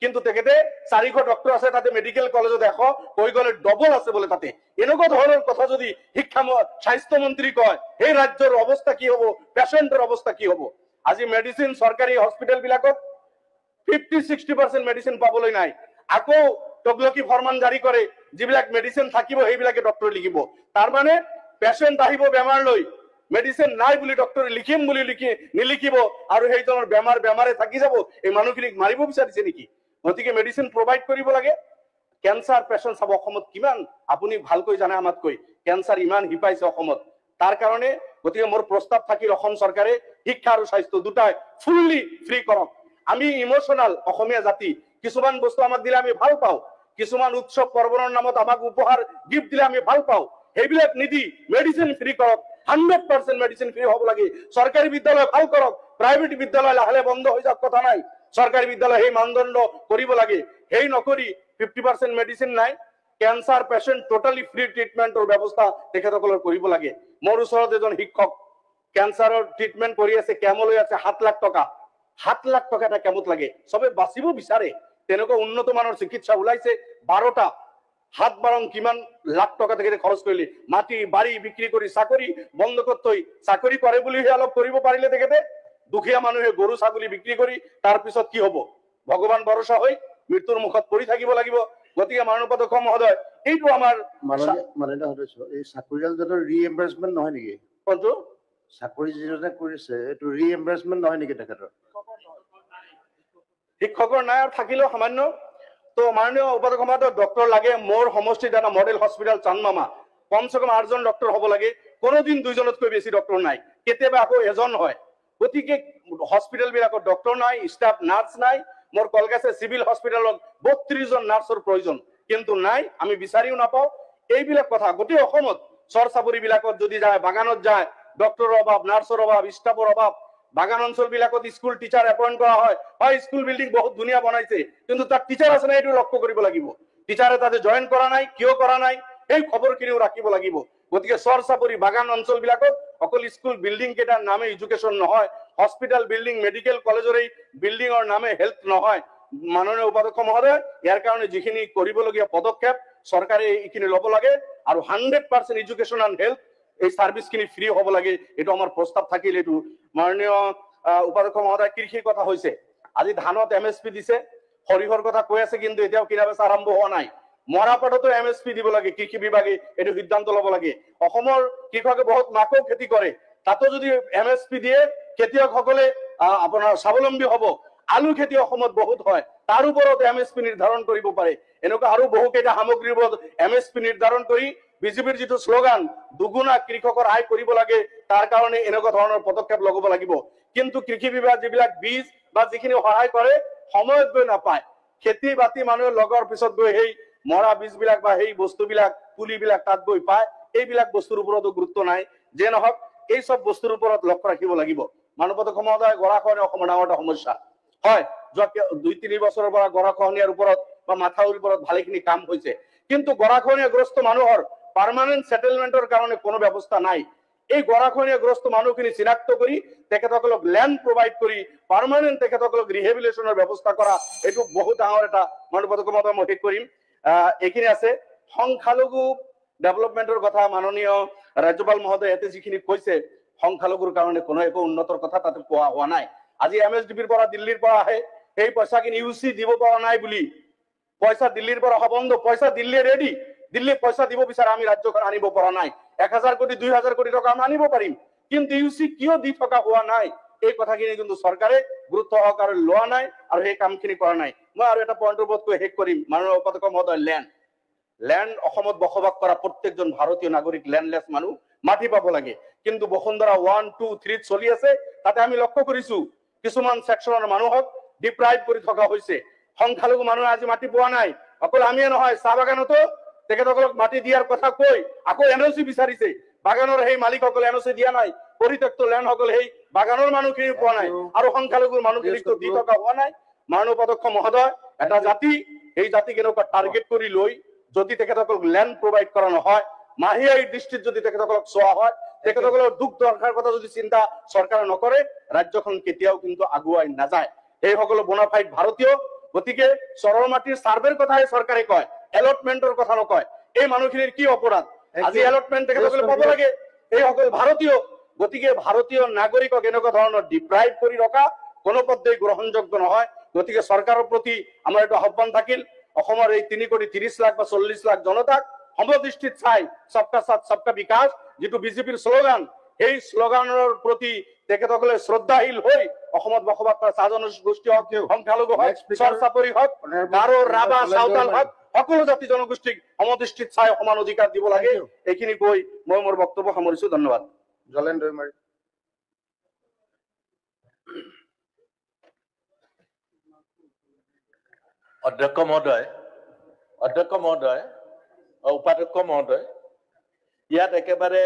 কিন্তু তেখেতে 400 ডক্টৰ আছে তাতে মেডিকেল কলেজত 100 কৈ গলে ডবল আছে বলে তাতে এনেকুৱা ধৰণৰ কথা যদি শিক্ষা স্বাস্থ্য মন্ত্ৰী কয় এই ৰাজ্যৰ অৱস্থা কি হ'ব পেশেন্টৰ অৱস্থা কি হ'ব আজি মেডিসিন সৰকাৰি হস্পিটেল বিলাকত 50-60% মেডিসিন পাবলৈ নাই আকৌ তগলকি ফৰমান জাৰি কৰে যিবিলাক মেডিসিন থাকিব সেইবিলাকে ডক্টৰ লিখিব তাৰ মানে পেশেন্ট আহিব বেমাৰ লৈ মেডিসিন নাই বুলি ডক্টৰ লিখিম বুলি নিলিখিব আৰু সেইজনৰ বেমাৰে থাকি যাব এই মানুহখিনিক মাৰিব বিচাৰিছে নেকি গতিকে মেডিসিন প্ৰভাইড কৰিব লাগে ক্যান্সাৰ পেশেন্ট সব অসমত কিমান আপুনি ভালকৈ জানে আমাতকৈ ক্যান্সাৰ ইমান হিপাইছে অসমত তাৰ কাৰণে গতিকে মোৰ প্ৰস্তাৱ থাকিল অসম চৰকাৰে শিক্ষা আৰু স্বাস্থ্য দুটাই ফুললি ফ্ৰী কৰক আমি ইমোশনাল অসমীয়া জাতি কিছুমান বস্তু আমাক দিলে আমি ভাল পাওঁ কিছুমান উৎসৱ পৰ্বণৰ নামত আমাক উপহাৰ গিফ্ট দিলে আমি ভাল পাওঁ, সেইবিলাক নিদি মেডিচিন ফ্ৰী কৰক, 100% মেডিচিন ফ্ৰী হ'ব লাগে। চৰকাৰী বিদ্যালয় ভাল কৰক, প্ৰাইভেট বিদ্যালয় লাহে লাহে বন্ধ হৈ যাওক, কথা নাই। চৰকাৰী বিদ্যালয় সেই মানদণ্ড কৰিব লাগে। সেই নকৰি 50% মেডিচিন নাই, কেঞ্চাৰ পেচেণ্ট টোটালি ফ্ৰী ট্ৰিটমেণ্টৰ ব্যৱস্থা তেখেতসকলৰ কৰিব লাগে। মোৰ ওচৰত এজন শিক্ষক কেঞ্চাৰৰ ট্ৰিটমেণ্ট কৰি আছে, কেমলৈ আছে 7 লাখ টকা। 7 লাখ টকা এটা কেমত লাগে, চবে বাচিব বিচাৰে। তেনেকুৱা উন্নত মানৰ চিকিৎসা ওলাইছে 12টা, 7 কিমান লাখ টকা তেখেতে খৰচ কৰিলে। মাটি বাৰী বিক্ৰী কৰি চাকৰি বন্ধকত থৈ চাকৰি কৰে বুলিহে অলপ কৰিব পাৰিলে তেখেতে। দুখীয়া মানুহে গৰু ছাগলী বিক্ৰী কৰি তাৰ পিছত কি হ'ব? ভগৱান ভৰসা হৈ মৃত্যুৰ মুখত পৰি থাকিব লাগিব। গতিকে মাননীয় অধ্যক্ষ মহোদয়, এইটো আমাৰ মাননীয় সদস্য, এই চাকৰিয়াল যাতে ৰিএম্বাৰ্চমেণ্ট নহয় নেকি? কোনটো চাকৰি যিজনে কৰিছে এইটো ৰিএম্বাৰ্চমেণ্ট নহয় নেকি তেখেতৰ? শিক্ষকৰ নাই আৰু থাকিলেও সামান্য। তো মাননীয় উপাধ্যক্ষ মহোদয়, ডক্টৰ লাগে। মোৰ সমষ্টিত এটা মডেল হস্পিটেল চান্দমামা, কমচে কম 8জন ডক্টৰ হ'ব লাগে। কোনোদিন 2জনতকৈ বেছি ডক্টৰ নাই, কেতিয়াবা আকৌ এজন হয়। গতিকে হস্পিটেল বিলাকত ডক্টৰ নাই, ষ্টাফ নাৰ্ছ নাই। মোৰ কলকাতা চিভিল হস্পিটেলত 32জন নাৰ্ছৰ প্ৰয়োজন, কিন্তু নাই, আমি বিচাৰিও নাপাওঁ। এইবিলাক কথা গোটেই অসমত চৰ চাপৰি বিলাকত যদি যায়, বাগানত যায়, ডক্টৰৰ অভাৱ, নাৰ্ছৰ অভাৱ, ষ্টাফৰ অভাৱ। বাগান অঞ্চল বিলাকত স্কুল টিচাৰ এপইণ্ট কৰা হয়, স্কুল বিল্ডিং বহুত ধুনীয়া বনাইছে, কিন্তু তাত টিচাৰ আছে নাই এইটো লক্ষ্য কৰিব লাগিব। টিচাৰে তাতে জইন কৰা নাই, কিয় কৰা নাই এই খবৰখিনিও ৰাখিব লাগিব। গতিকে চৰ চাপৰি বাগান অঞ্চল বিলাকত অকল স্কুল বিল্ডিং কেইটাৰ নামে এডুকেশ্যন নহয়, হস্পিটেল বিল্ডিং, মেডিকেল কলেজৰ এই বিল্ডিঙৰ নামে হেল্থ নহয়। মাননীয় উপাধ্যক্ষ মহোদয়, ইয়াৰ কাৰণে যিখিনি কৰিবলগীয়া পদক্ষেপ চৰকাৰে এইখিনি ল'ব লাগে, আৰু 100% এডুকেশ্যন এণ্ড হেল্থ এই সাৰ্ভিসখিনি ফ্ৰি হ'ব লাগে। এইটো আমাৰ প্ৰস্তাৱ থাকিল। এইটো মাননীয় উপাধ্যক্ষ মহোদয়, কৃষিৰ কথা হৈছে। আজি ধানত MSP দিছে, সৰিয়হৰ কথা কৈ আছে, কিন্তু এতিয়াও কিনা বেচা আৰম্ভ হোৱা নাই। মৰাপাটতো MSP দিব লাগে, কৃষি বিভাগে এইটো সিদ্ধান্ত ল'ব লাগে। অসমৰ কৃষকে বহুত মাকৈ খেতি কৰে, তাতো যদি MSP দিয়ে খেতিয়কসকলে আপোনাৰ স্বাৱলম্বী হ'ব। আলু খেতি অসমত বহুত হয়, তাৰ ওপৰত MSP নিৰ্ধাৰণ কৰিব পাৰে। এনেকুৱা আৰু বহুকেইটা সামগ্ৰীৰ ওপৰত MSP নিৰ্ধাৰণ কৰি বিজেপিৰ যিটো শ্লোগান দুগুণা কৃষকৰ আয় কৰিব লাগে, তাৰ কাৰণে এনেকুৱা ধৰণৰ পদক্ষেপ ল'ব লাগিব। কিন্তু কৃষি বিভাগ যিবিলাক বীজ বা যিখিনি সহায় কৰে সময়ত গৈ নাপায়। খেতি বাতি মানুহে লগাৰ পিছত গৈ সেই মৰা বীজবিলাক বা সেই বস্তুবিলাক পুলিবিলাক তাত গৈ পায়। এইবিলাক বস্তুৰ ওপৰতো গুৰুত্ব নাই। যে নহওক, এই সব বস্তুৰ ওপৰত লক্ষ্য ৰাখিব লাগিব। মাননীয় অধ্যক্ষ মহোদয়, গৰাখহনীয়া অসমৰ ডাঙৰ এটা সমস্যা হয়। যোৱা 2-3 বছৰৰ পৰা গৰাখহনীয়াৰ ওপৰত বা মাথাউৰিৰ ওপৰত ভালেখিনি কাম হৈছে, কিন্তু গৰাখহনীয়াগ্ৰস্ত মানুহৰ পাৰ্মানেন্ট সেটেলমেন্টৰ কাৰণে কোনো ব্যৱস্থা নাই। এই গৰাখহনীয়াগ্ৰস্ত মানুহখিনি চিনাক্ত কৰি তেখেতসকলক ল্যান্ড প্ৰভাইড কৰি পাৰ্মানেন্ট তেখেতসকলক ৰিহেবিলিটেশ্যনৰ ব্যৱস্থা কৰা, এইটো বহুত ডাঙৰ এটা মাননীয় অধ্যক্ষ মহোদয় মই শেষ কৰিম। এইখিনি আছে সংখ্যালঘু ডেভেলপমেন্টৰ কথা। মাননীয় ৰাজ্যপাল মহোদয় ইয়াতে যিখিনি কৈছে, সংখ্যালঘুৰ কাৰণে কোনো একো উন্নতৰ কথা তাতে কোৱা হোৱা নাই। আজি MSDPৰ পৰা দিল্লীৰ পৰা আহে, সেই পইচাখিনি UC দিব পৰা নাই বুলি পইচা দিল্লীৰ পৰা অহা বন্ধ। পইচা দিল্লী ৰেডি, দিল্লী পইচা দিব বিচাৰে, আমি ৰাজ্যখন আনিব পৰা নাই। 1000 কোটি 2000 কোটি টকা আমি আনিব পাৰিম, কিন্তু UC কিয় দি থকা হোৱা নাই, এই কথাখিনি কিন্তু চৰকাৰে গুৰুত্ব সহকাৰে লোৱা নাই আৰু সেই কামখিনি কৰা নাই। মই আৰু এটা পইণ্টৰ ওপৰত কৈ শেষ কৰিম। মাননীয় উপাধ্যক্ষ মহোদয়, ল্যান্ড অসমত বসবাস কৰা প্ৰত্যেকজন ভাৰতীয় নাগৰিক ল্যান্ডলেছ মানুহ মাটি পাব লাগে, কিন্তু বসুন্ধৰা 1, 2, 3 চলি আছে। তাতে আমি লক্ষ্য কৰিছো কিছুমান সেকশনৰ মানুহক ডিপ্ৰাইভ কৰি থকা হৈছে। সংখ্যালঘু মানুহে আজি মাটি পোৱা নাই। অকল আমিয়ে নহয়, চাহ বাগানতো তেখেতসকলক মাটি দিয়াৰ কথা কৈ আকৌ NOC বিচাৰিছে। বাগানৰ সেই মালিকসকলে NOC দিয়া নাই, পৰিত্যক্ত ল্যান্ড সকলে সেই বাগানৰ মানুহখিনি পোৱা নাই, আৰু সংখ্যালঘুৰ মানুহখিনিক দি থকা হোৱা নাই। মাননীয় উপাধ্যক্ষ মহোদয়, এটা জাতি, এই জাতিক এনেকুৱা টাৰ্গেট কৰি লৈ যদি তেখেতসকলক ল্যান্ড প্ৰভাইড কৰা নহয়, মাহিয়াই দৃষ্টিত যদি তেখেতসকলক চোৱা হয়, তেখেতসকলৰ দুখ দৰকাৰ কথা যদি চিন্তা চৰকাৰে নকৰে, ৰাজ্যখন কেতিয়াও কিন্তু আগুৱাই নাযায়। এই সকলো বোনাফাইড ভাৰতীয়। গতিকে চৰৰ মাটিৰ সাৰ্ভেৰ কথাই চৰকাৰে কয়, এলটমেন্টৰ কথা নকয়। এই মানুহখিনিৰ কি অপৰাধ? আজি এলটমেন্ট তেখেতসকলে পাব লাগে, এই সকল ভাৰতীয়। গতিকে ভাৰতীয় নাগৰিকক এনেকুৱা ধৰণৰ ডিপ্ৰাইভ কৰি ৰখা কোনোপধ্যেই গ্ৰহণযোগ্য নহয়। গতিকে চৰকাৰৰ প্ৰতি আমাৰ এটা আহ্বান থাকিল, অসমৰ এই 3 কোটি 30 লাখ বা 40 লাখ জনতাক সমদৃষ্টিত চাই সবকা সাথ সবকা বিকাশ যিটো বিজেপিৰ শ্লোগান, এই শ্লোগানৰ প্ৰতি তেখেতসকলে শ্ৰদ্ধাশীল হৈ অসমত বসবাস কৰা চাহ জনগোষ্ঠী হওক, সংখ্যালঘু হওক, চৰ চাপৰি হওক, গাৰো, ৰাভা, চাওতাল হওক, সকলো জাতি জনগোষ্ঠীক সমদৃষ্টিত চাই সমান অধিকাৰ দিব লাগে। এইখিনি কৈ মই মোৰ বক্তব্য সামৰিছো। ধন্যবাদ। জলেন দৈমাৰী। অধ্যক্ষ মহোদয়, অধ্যক্ষ মহোদয়, উপাধ্যক্ষ মহোদয়, ইয়াত একেবাৰে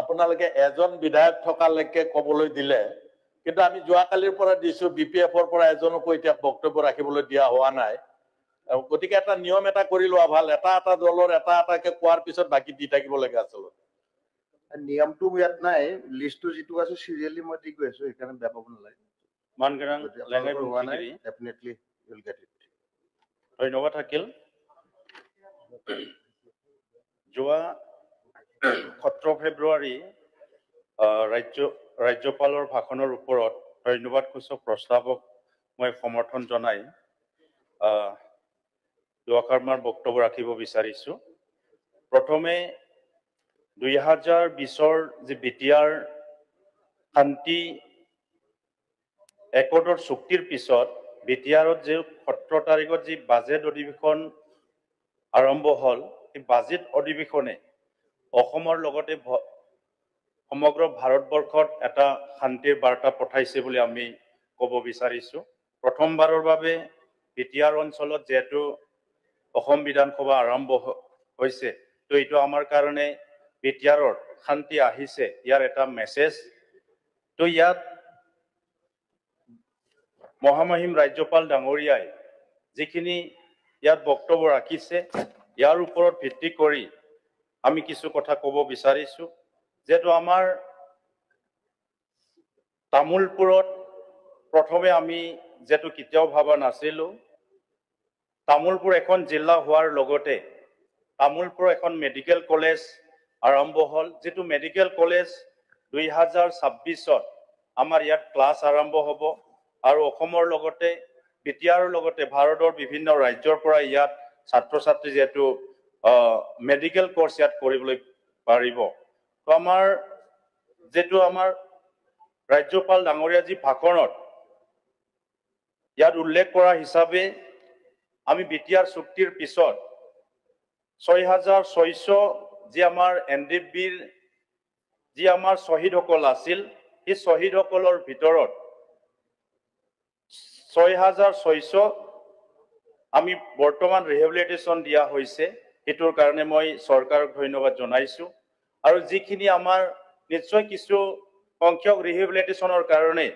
আপোনালোকে এজন বিধায়ক থকালৈকে ক'বলৈ দিলে, কিন্তু আমি যোৱাকালিৰ পৰা দিছো BPF-ৰ পৰা এজনকো এতিয়া বক্তব্য ৰাখিবলৈ দিয়া হোৱা নাই। গতিকে এটা নিয়ম এটা কৰি লোৱা ভাল, এটা এটা দলৰ এটা এটাকে কোৱাৰ পিছত বাকী দি থাকিব লাগে আচলতে। নিয়মটো ইয়াত নাই, লিষ্টটো যিটো আছে চিৰিয়েলি মই দি গৈ আছো, সেইকাৰণে বেয়া পাব নালাগে। মানগাৰাং যদি লেঙাই আপোনালোকৰ হোৱা নাই, বংশীগিৰি definitely you'll get it. ধন্যবাদ থাকিল। যোৱা 17 ফেব্ৰুৱাৰী ৰাজ্যপালৰ ভাষণৰ ওপৰত ধন্যবাদ সূচক প্ৰস্তাৱক মই সমৰ্থন জনাই দুআষাৰমান বক্তব্য ৰাখিব বিচাৰিছো। প্ৰথমে 2020-ৰ যি বিটিআৰ শান্তি একৰ্ডৰ চুক্তিৰ পিছত বিটিআৰত যে 17 তাৰিখত যি বাজেট অধিৱেশন আৰম্ভ হ'ল, এই বাজেট অধিৱেশনে অসমৰ লগতে সমগ্ৰ ভাৰতবৰ্ষত এটা শান্তিৰ বাৰ্তা পঠাইছে বুলি আমি ক'ব বিচাৰিছো। প্ৰথমবাৰৰ বাবে বিটিআৰ অঞ্চলত যেহেতু অসম বিধানসভা আৰম্ভ হৈছে, তো এইটো আমাৰ কাৰণে বিটিআৰৰ শান্তি আহিছে, ইয়াৰ এটা মেছেজ। তো ইয়াত মহামহিম ৰাজ্যপাল ডাঙৰীয়াই যিখিনি ইয়াত বক্তব্য ৰাখিছে, ইয়াৰ ওপৰত ভিত্তি কৰি আমি কিছু কথা ক'ব বিচাৰিছো। যেহেতু আমাৰ তামোলপুৰত প্ৰথমে আমি যেহেতু কেতিয়াও ভাবা নাছিলো, তামোলপুৰ এখন জিলা হোৱাৰ লগতে তামোলপুৰ এখন মেডিকেল কলেজ আৰম্ভ হ'ল, যিটো মেডিকেল কলেজ 2026-ত আমাৰ ইয়াত ক্লাছ আৰম্ভ হ'ব আৰু অসমৰ লগতে বিটিআৰৰ লগতে ভাৰতৰ বিভিন্ন ৰাজ্যৰ পৰা ইয়াত ছাত্ৰ ছাত্ৰী যেহেতু মেডিকেল কোৰ্স ইয়াত কৰিবলৈ পাৰিব। তো আমাৰ যেটো আমাৰ ৰাজ্যপাল ডাঙৰীয়া যি ভাষণত ইয়াত উল্লেখ কৰা হিচাপে আমি বিটিআৰ চুক্তিৰ পিছত 6600 যি আমাৰ NDBৰ যি আমাৰ শ্বহীদসকল আছিল, এই শ্বহীদসকলৰ ভিতৰত 6600 আমি বৰ্তমান ৰিহেবিলিটেশ্যন দিয়া হৈছে। এটোৰ কাৰণে মই চৰকাৰক ধন্যবাদ জনাইছো। আৰু যিখিনি আমাৰ নিশ্চয় কিছু সংখ্যক ৰিহেবিলিটেশ্যনৰ কাৰণে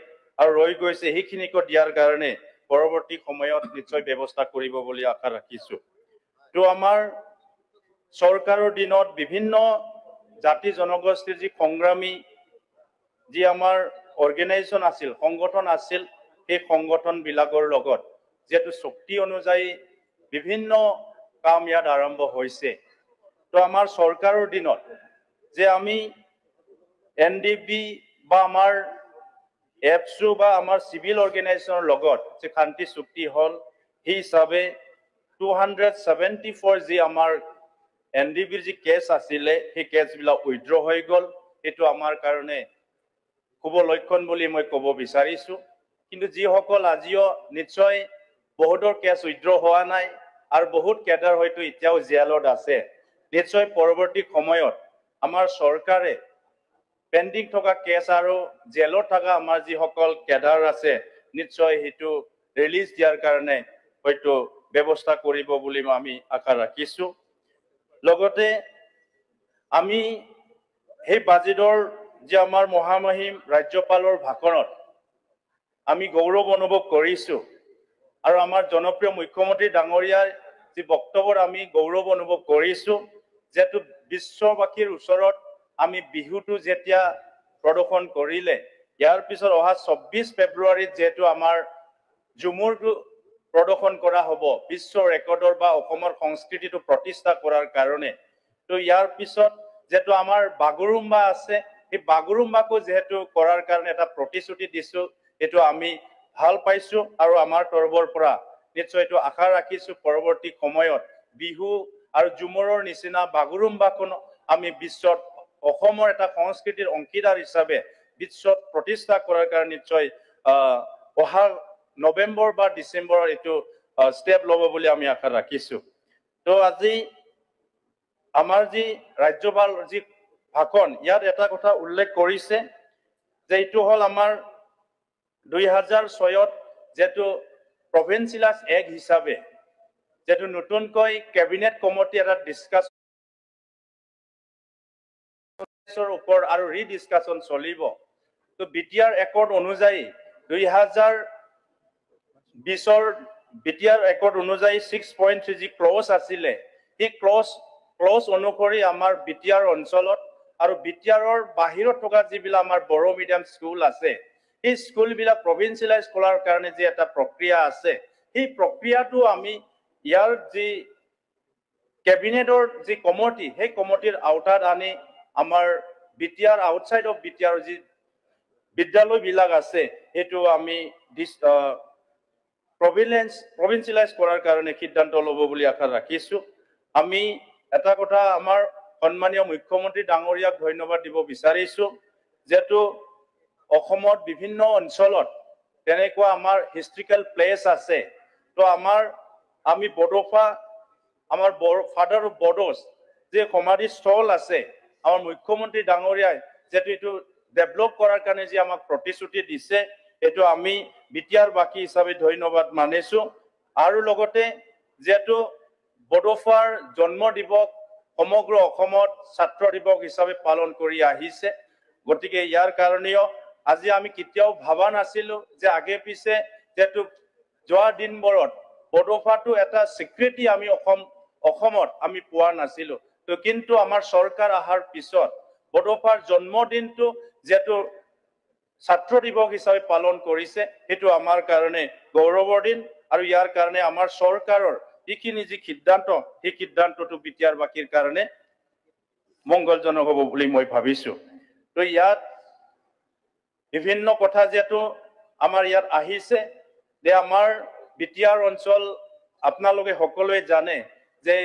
আৰু ৰৈ গৈছে, সেইখিনিকো দিয়াৰ কাৰণে পৰৱৰ্তী সময়ত নিশ্চয় ব্যৱস্থা কৰিব বুলি আশা ৰাখিছো। তো আমাৰ চৰকাৰৰ দিনত বিভিন্ন জাতি জনগোষ্ঠীৰ যি সংগ্ৰামী যি আমাৰ অৰ্গেনাইজেশ্যন আছিল, সংগঠন আছিল, সেই সংগঠন বিলাকৰ লগত যেহেতু চুক্তি অনুযায়ী বিভিন্ন কাম ইয়াত আৰম্ভ হৈছে। তো আমাৰ চৰকাৰৰ দিনত যে আমি NDB বা আমাৰ এপছু বা আমাৰ চিভিল অৰ্গেনাইজেশ্যনৰ লগত যে শান্তি চুক্তি হ'ল, সেই হিচাপে 274 যি আমাৰ NDBৰ যি কেছ আছিলে, সেই কেছবিলাক উইথড্ৰ হৈ গ'ল। এইটো আমাৰ কাৰণে শুভ লক্ষণ বুলি মই ক'ব বিচাৰিছো। কিন্তু যিসকল আজিও নিশ্চয় বহুতৰ কেছ উইথড্ৰ হোৱা নাই আৰু বহুত কেডাৰ হয়তো এতিয়াও জেলত আছে, নিশ্চয় পৰৱৰ্তী সময়ত আমাৰ চৰকাৰে পেণ্ডিং থকা কেছ আৰু জেলত থকা আমাৰ যিসকল কেডাৰ আছে, নিশ্চয় সেইটো ৰিলিজ দিয়াৰ কাৰণে হয়তো ব্যৱস্থা কৰিব বুলি আমি আশা ৰাখিছো। লগতে আমি সেই বাজেটৰ যে আমাৰ মহামহিম ৰাজ্যপালৰ ভাষণত আমি গৌৰৱ অনুভৱ কৰিছো আৰু আমাৰ জনপ্ৰিয় মুখ্যমন্ত্ৰী ডাঙৰীয়াৰ যি বক্তব্যত আমি গৌৰৱ অনুভৱ কৰিছো, যেহেতু বিশ্ববাসীৰ ওচৰত আমি বিহুটো যেতিয়া প্ৰদৰ্শন কৰিলে, ইয়াৰ পিছত অহা 24 ফেব্ৰুৱাৰীত যেহেতু আমাৰ ঝুমুৰটো প্ৰদৰ্শন কৰা হ'ব বিশ্ব ৰেকৰ্ডৰ বা অসমৰ সংস্কৃতিটো প্ৰতিষ্ঠা কৰাৰ কাৰণে। তো ইয়াৰ পিছত যেহেতু আমাৰ বাগৰুম্বা আছে, এই বাগৰুম্বাকো যেহেতু কৰাৰ কাৰণে এটা প্ৰতিশ্ৰুতি দিছো, এইটো আমি ভাল পাইছো আৰু আমাৰ তৰফৰ পৰা নিশ্চয় এইটো আশা ৰাখিছো পৰৱৰ্তী সময়ত বিহু আৰু ঝুমুৰৰ নিচিনা বাগৰুম্বাখন আমি বিশ্বত অসমৰ এটা সংস্কৃতিৰ অংশীদাৰ হিচাপে বিশ্বত প্ৰতিষ্ঠা কৰাৰ কাৰণে নিশ্চয় অহা নৱেম্বৰ বা ডিচেম্বৰৰ এইটো ষ্টেপ ল'ব বুলি আমি আশা ৰাখিছো। তো আজি আমাৰ যি ৰাজ্যপাল যি ভাষণ, ইয়াত এটা কথা উল্লেখ কৰিছে যে এইটো হ'ল আমাৰ 2006ত যেহেতু প্ৰভিন্সিয়াল এক্ট হিচাপে যেটো নতুনকৈ কেবিনেট কমিটি এটা ডিসকাশনৰ ওপৰত আৰু ৰিডিসকাশন চলিব তো বিটিআৰ একৰ্ড অনুযায়ী 2020 বিটিআৰ একৰ্ড অনুযায়ী 6.3 যি ক্লজ আছিলে এই ক্লজ অনুসৰি আমাৰ বিটিআৰ অঞ্চলত আৰু বিটিআৰৰ বাহিৰত থকা যিবিলাক আমাৰ বড়ো মিডিয়াম স্কুল আছে এই স্কুলবিলাক প্ৰভিন্সিয়েলাইজ কৰাৰ কাৰণে যে এটা প্ৰক্ৰিয়া আছে এই প্ৰক্ৰিয়াটো আমি ইয়াৰ যি কেবিনেটৰ যি কমিটি সেই কমিটিৰ আওতাত আনি আমাৰ বিটিআৰ আউটসাইড অফ বিটিআৰ যি বিদ্যালয়বিলাক আছে এইটো আমি প্ৰভিন্সিয়েলাইজ কৰাৰ কাৰণে সিদ্ধান্ত ল'ব বুলি আশা ৰাখিছো আমি এটা কথা আমাৰ সন্মানীয় মুখ্যমন্ত্ৰী ডাঙৰীয়াক ধন্যবাদ দিব বিচাৰিছো যেটো অসমত বিভিন্ন অঞ্চলত তেনেকুৱা আমাৰ হিষ্টৰিকেল প্লেচ আছে তো আমি বড়োফা আমাৰ ফাদাৰ অফ বড়োজ যে সমাধি স্থল আছে আমাৰ মুখ্যমন্ত্ৰী ডাঙৰীয়াই যেটো এইটো ডেভেলপ কৰাৰ কাৰণে যে আমাক প্ৰতিশ্ৰুতি দিছে এটো আমি বিটিআৰ বাকি হিচাপে ধন্যবাদ মানিছো আৰু লগতে যেটো বড়োফাৰ জন্ম দিৱস সমগ্ৰ অসমত ছাত্ৰ দিৱস হিচাপে পালন কৰি আহিছে গতিকে ইয়াৰ কাৰণেও আজি আমি কেতিয়াও ভাবা নাছিলো যে আগে পিছে যেটো যোৱা দিনবোৰত বড়োফাটো এটা স্বীকৃতি আমি অসমত আমি পোৱা নাছিলো তো কিন্তু আমাৰ চৰকাৰ আহাৰ পিছত বড়োফাৰ জন্মদিনটো যেটো ছাত্ৰ দিৱস হিচাপে পালন কৰিছে এটো আমাৰ কাৰণে গৌৰৱৰ দিন আৰু ইয়াৰ কাৰণে আমাৰ চৰকাৰৰ যিখিনি যি সিদ্ধান্ত সেই সিদ্ধান্তটো বিটিআৰ বাকিৰ কাৰণে মংগলজনক হ'ব বুলি মই ভাবিছো তো ইয়াত বিভিন্ন কথা যেটো আমাৰ ইয়াত আহিছে যে আমাৰ বিটিআৰ অঞ্চল আপোনালোকে সকলোৱে জানে যে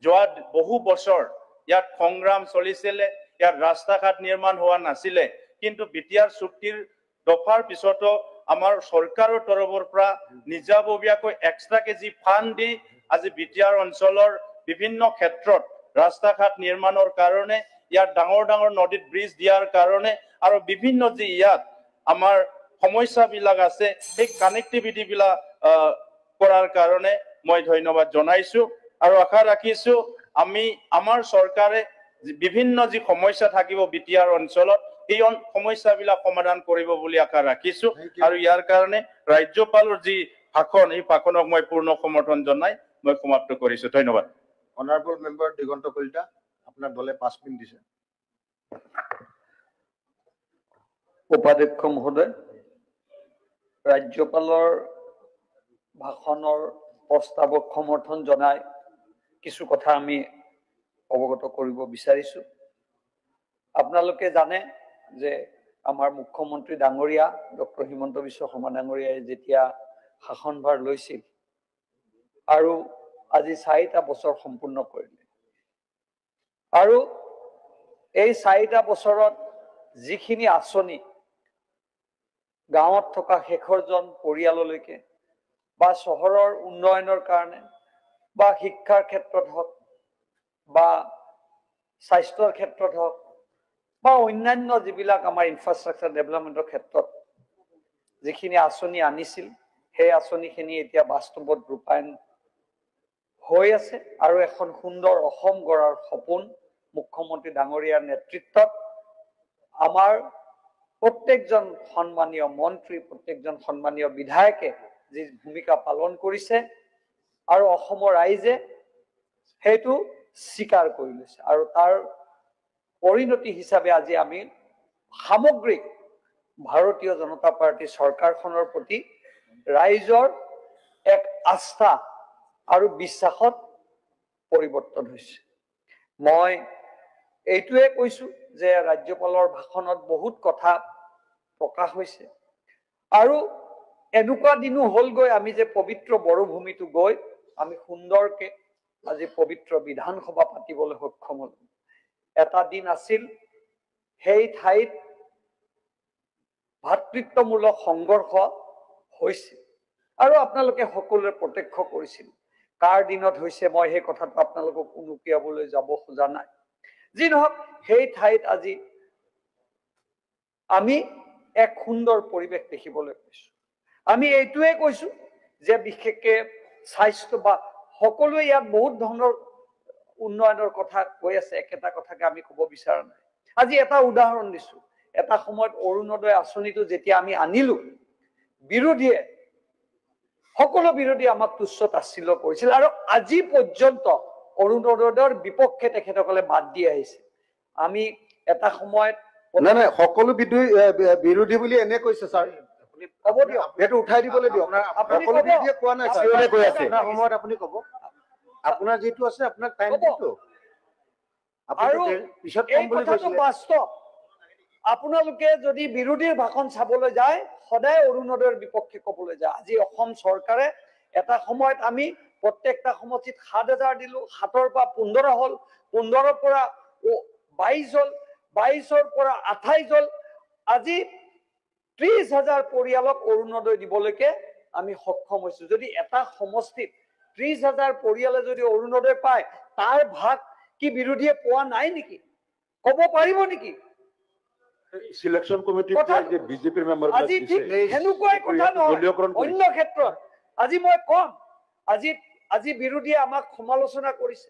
যোৱা বহু বছৰ ইয়াত সংগ্ৰাম চলিছিলে ইয়াত ৰাস্তা ঘাট নিৰ্মাণ হোৱা নাছিলে কিন্তু বিটিআৰ চুক্তিৰ দফাৰ পিছতো আমাৰ চৰকাৰৰ তৰফৰ পৰা নিজাববীয়াকৈ এক্সট্ৰাকে যি ফান্ড দি আজি বিটিআৰ অঞ্চলৰ বিভিন্ন ক্ষেত্ৰত ৰাস্তা ঘাট নিৰ্মাণৰ কাৰণে ইয়াত ডাঙৰ ডাঙৰ নদীত ব্ৰিজ দিয়াৰ কাৰণে আৰু বিভিন্ন যি ইয়াত আমাৰ সমস্যাবিলাক আছে সেই কানেক্টিভিটি বিলাক কৰাৰ কাৰণে মই ধন্যবাদ জনাইছো আৰু আশা ৰাখিছো আমাৰ চৰকাৰে বিভিন্ন যি সমস্যা থাকিব বিটিআৰ অঞ্চলত এই সমস্যাবিলাক সমাধান কৰিব বুলি আশা ৰাখিছো আৰু ইয়াৰ কাৰণে ৰাজ্যপালৰ যি ভাষণ এই ভাষণক মই পূৰ্ণ সমৰ্থন জনাই মই সমাপ্ত কৰিছো ধন্যবাদ অনাৰেবল মেম্বাৰ দিগন্ত কলিতা আপোনাৰ দলে 5 মিনিট দিছে উপাধ্যক্ষ মহোদয় ৰাজ্যপালৰ ভাষণৰ প্ৰস্তাৱক সমৰ্থন জনাই কিছু কথা আমি অৱগত কৰিব বিচাৰিছো আপোনালোকে জানে যে আমাৰ মুখ্যমন্ত্ৰী ডাঙৰীয়া ডক্টৰ হিমন্ত বিশ্ব শৰ্মা ডাঙৰীয়াই যেতিয়া শাসনভাৰ লৈছিল আৰু আজি 4টা বছৰ সম্পূৰ্ণ কৰিলে আৰু এই 4টা বছৰত যিখিনি আঁচনি গাঁৱত থকা শেষৰজন পৰিয়াললৈকে বা চহৰৰ উন্নয়নৰ কাৰণে বা শিক্ষাৰ ক্ষেত্ৰত হওক বা স্বাস্থ্যৰ ক্ষেত্ৰত হওক বা অন্যান্য যিবিলাক আমাৰ ইনফ্ৰাষ্ট্ৰাকচাৰ ডেভেলপমেণ্টৰ ক্ষেত্ৰত যিখিনি আঁচনি আনিছিল সেই আঁচনিখিনি এতিয়া বাস্তৱত ৰূপায়ণ হৈ আছে আৰু এখন সুন্দৰ অসম গঢ়াৰ সপোন মুখ্যমন্ত্ৰী ডাঙৰীয়াৰ নেতৃত্বত আমাৰ প্ৰত্যেকজন সন্মানীয় মন্ত্ৰী প্ৰত্যেকজন সন্মানীয় বিধায়কে যি ভূমিকা পালন কৰিছে আৰু অসমৰ ৰাইজে সেইটো স্বীকাৰ কৰি লৈছে আৰু তাৰ পৰিণতি হিচাপে আজি আমি সামগ্ৰিক ভাৰতীয় জনতা পাৰ্টি চৰকাৰখনৰ প্ৰতি ৰাইজৰ এক আস্থা আৰু বিশ্বাসত পৰিৱৰ্তন হৈছে মই এইটোৱে কৈছো যে ৰাজ্যপালৰ ভাষণত বহুত কথা প্ৰকাশ হৈছে আৰু এনেকুৱা দিনো হলগৈ আমি যে পবিত্ৰ বড়োভূমিটো গৈ আমি সুন্দৰকে আজি পবিত্ৰ বিধানসভা পাতিবলৈ সক্ষম হলো এটা দিন আছিল সেই ঠাইত ভাতৃত্বমূলক সংঘৰ্ষ হৈছিল আৰু আপোনালোকে সকলোৱে প্ৰত্যক্ষ কৰিছিল কাৰ দিনত হৈছে মই সেই কথাটো আপোনালোকক উনুকিয়াবলৈ যাব খোজা নাই যি নহওক সেই ঠাইত আজি আমি এক সুন্দৰ পৰিৱেশ দেখিবলৈ পাইছো আমি এইটোৱে কৈছো যে বিশেষকে স্বাস্থ্য বা সকলোৱে ইয়াত বহুত ধৰণৰ উন্নয়নৰ কথা কৈ আছে, একেটা কথাকে আমি ক'ব বিচৰা নাই। আজি এটা উদাহৰণ দিছো, এটা সময়ত অৰুণোদয় আঁচনিটো যেতিয়া আমি আনিলো, বিৰোধীয়ে সকলো বিৰোধী আমাক তুচ্ছ তাচ্ছিল্য কৰিছিল আৰু আজি পৰ্যন্ত অৰুণোদয়ৰ বিপক্ষে তেখেতসকলে মাত দি আহিছে। আমি এটা সময়ত নাই নাই, সকলো বিৰোধী বুলি এনে কৈছে ছাৰ। ক'ব দিয়ক, সেইটো উঠাই দিবলৈ দিয়ক। আপুনি সকলো ক'ব। বিৰোধীয়ে কোৱা নাই, আপুনি ছাৰ কৈ আছে। ক'ব। আপোনাৰ সময়ত আপুনি ক'ব, আপোনাৰ যিটো আছে আপোনাক টাইম ক'ব। দিছো। আৰু পিছত এই কম বুলি কথাটো কৈছিলে। বাস্তৱ। আপোনালোকে যদি বিৰোধীৰ ভাষণ চাবলৈ যায়, সদায় অৰুণোদয়ৰ বিপক্ষে ক'বলৈ যায়। আজি অসম চৰকাৰে এটা সময়ত আমি প্ৰত্যেকটা সমষ্টিত 7,000 দিলো, 7ৰ পৰা 15 হ'ল, 15ৰ পৰা 22 হ'ল, 22ৰ পৰা 28 হ'ল। আজি 30,000 পৰিয়ালক অৰুণোদয় দিবলৈকে আমি সক্ষম হৈছো। যদি এটা সমষ্টিত 30,000 পৰিয়ালে যদি অৰুণোদয় পায়, তাৰ ভাগ কি বিৰোধীয়ে পোৱা নাই নেকি? ক'ব পাৰিব নেকি? সিলেকশন কমিটি যে বিজেপিৰ মেম্বাৰ আজি ঠিক সেনেকুৱাই কথা নহয়। অন্য ক্ষেত্ৰত আজি মই কম, আজি বিৰোধীয়ে আমাক সমালোচনা কৰিছে,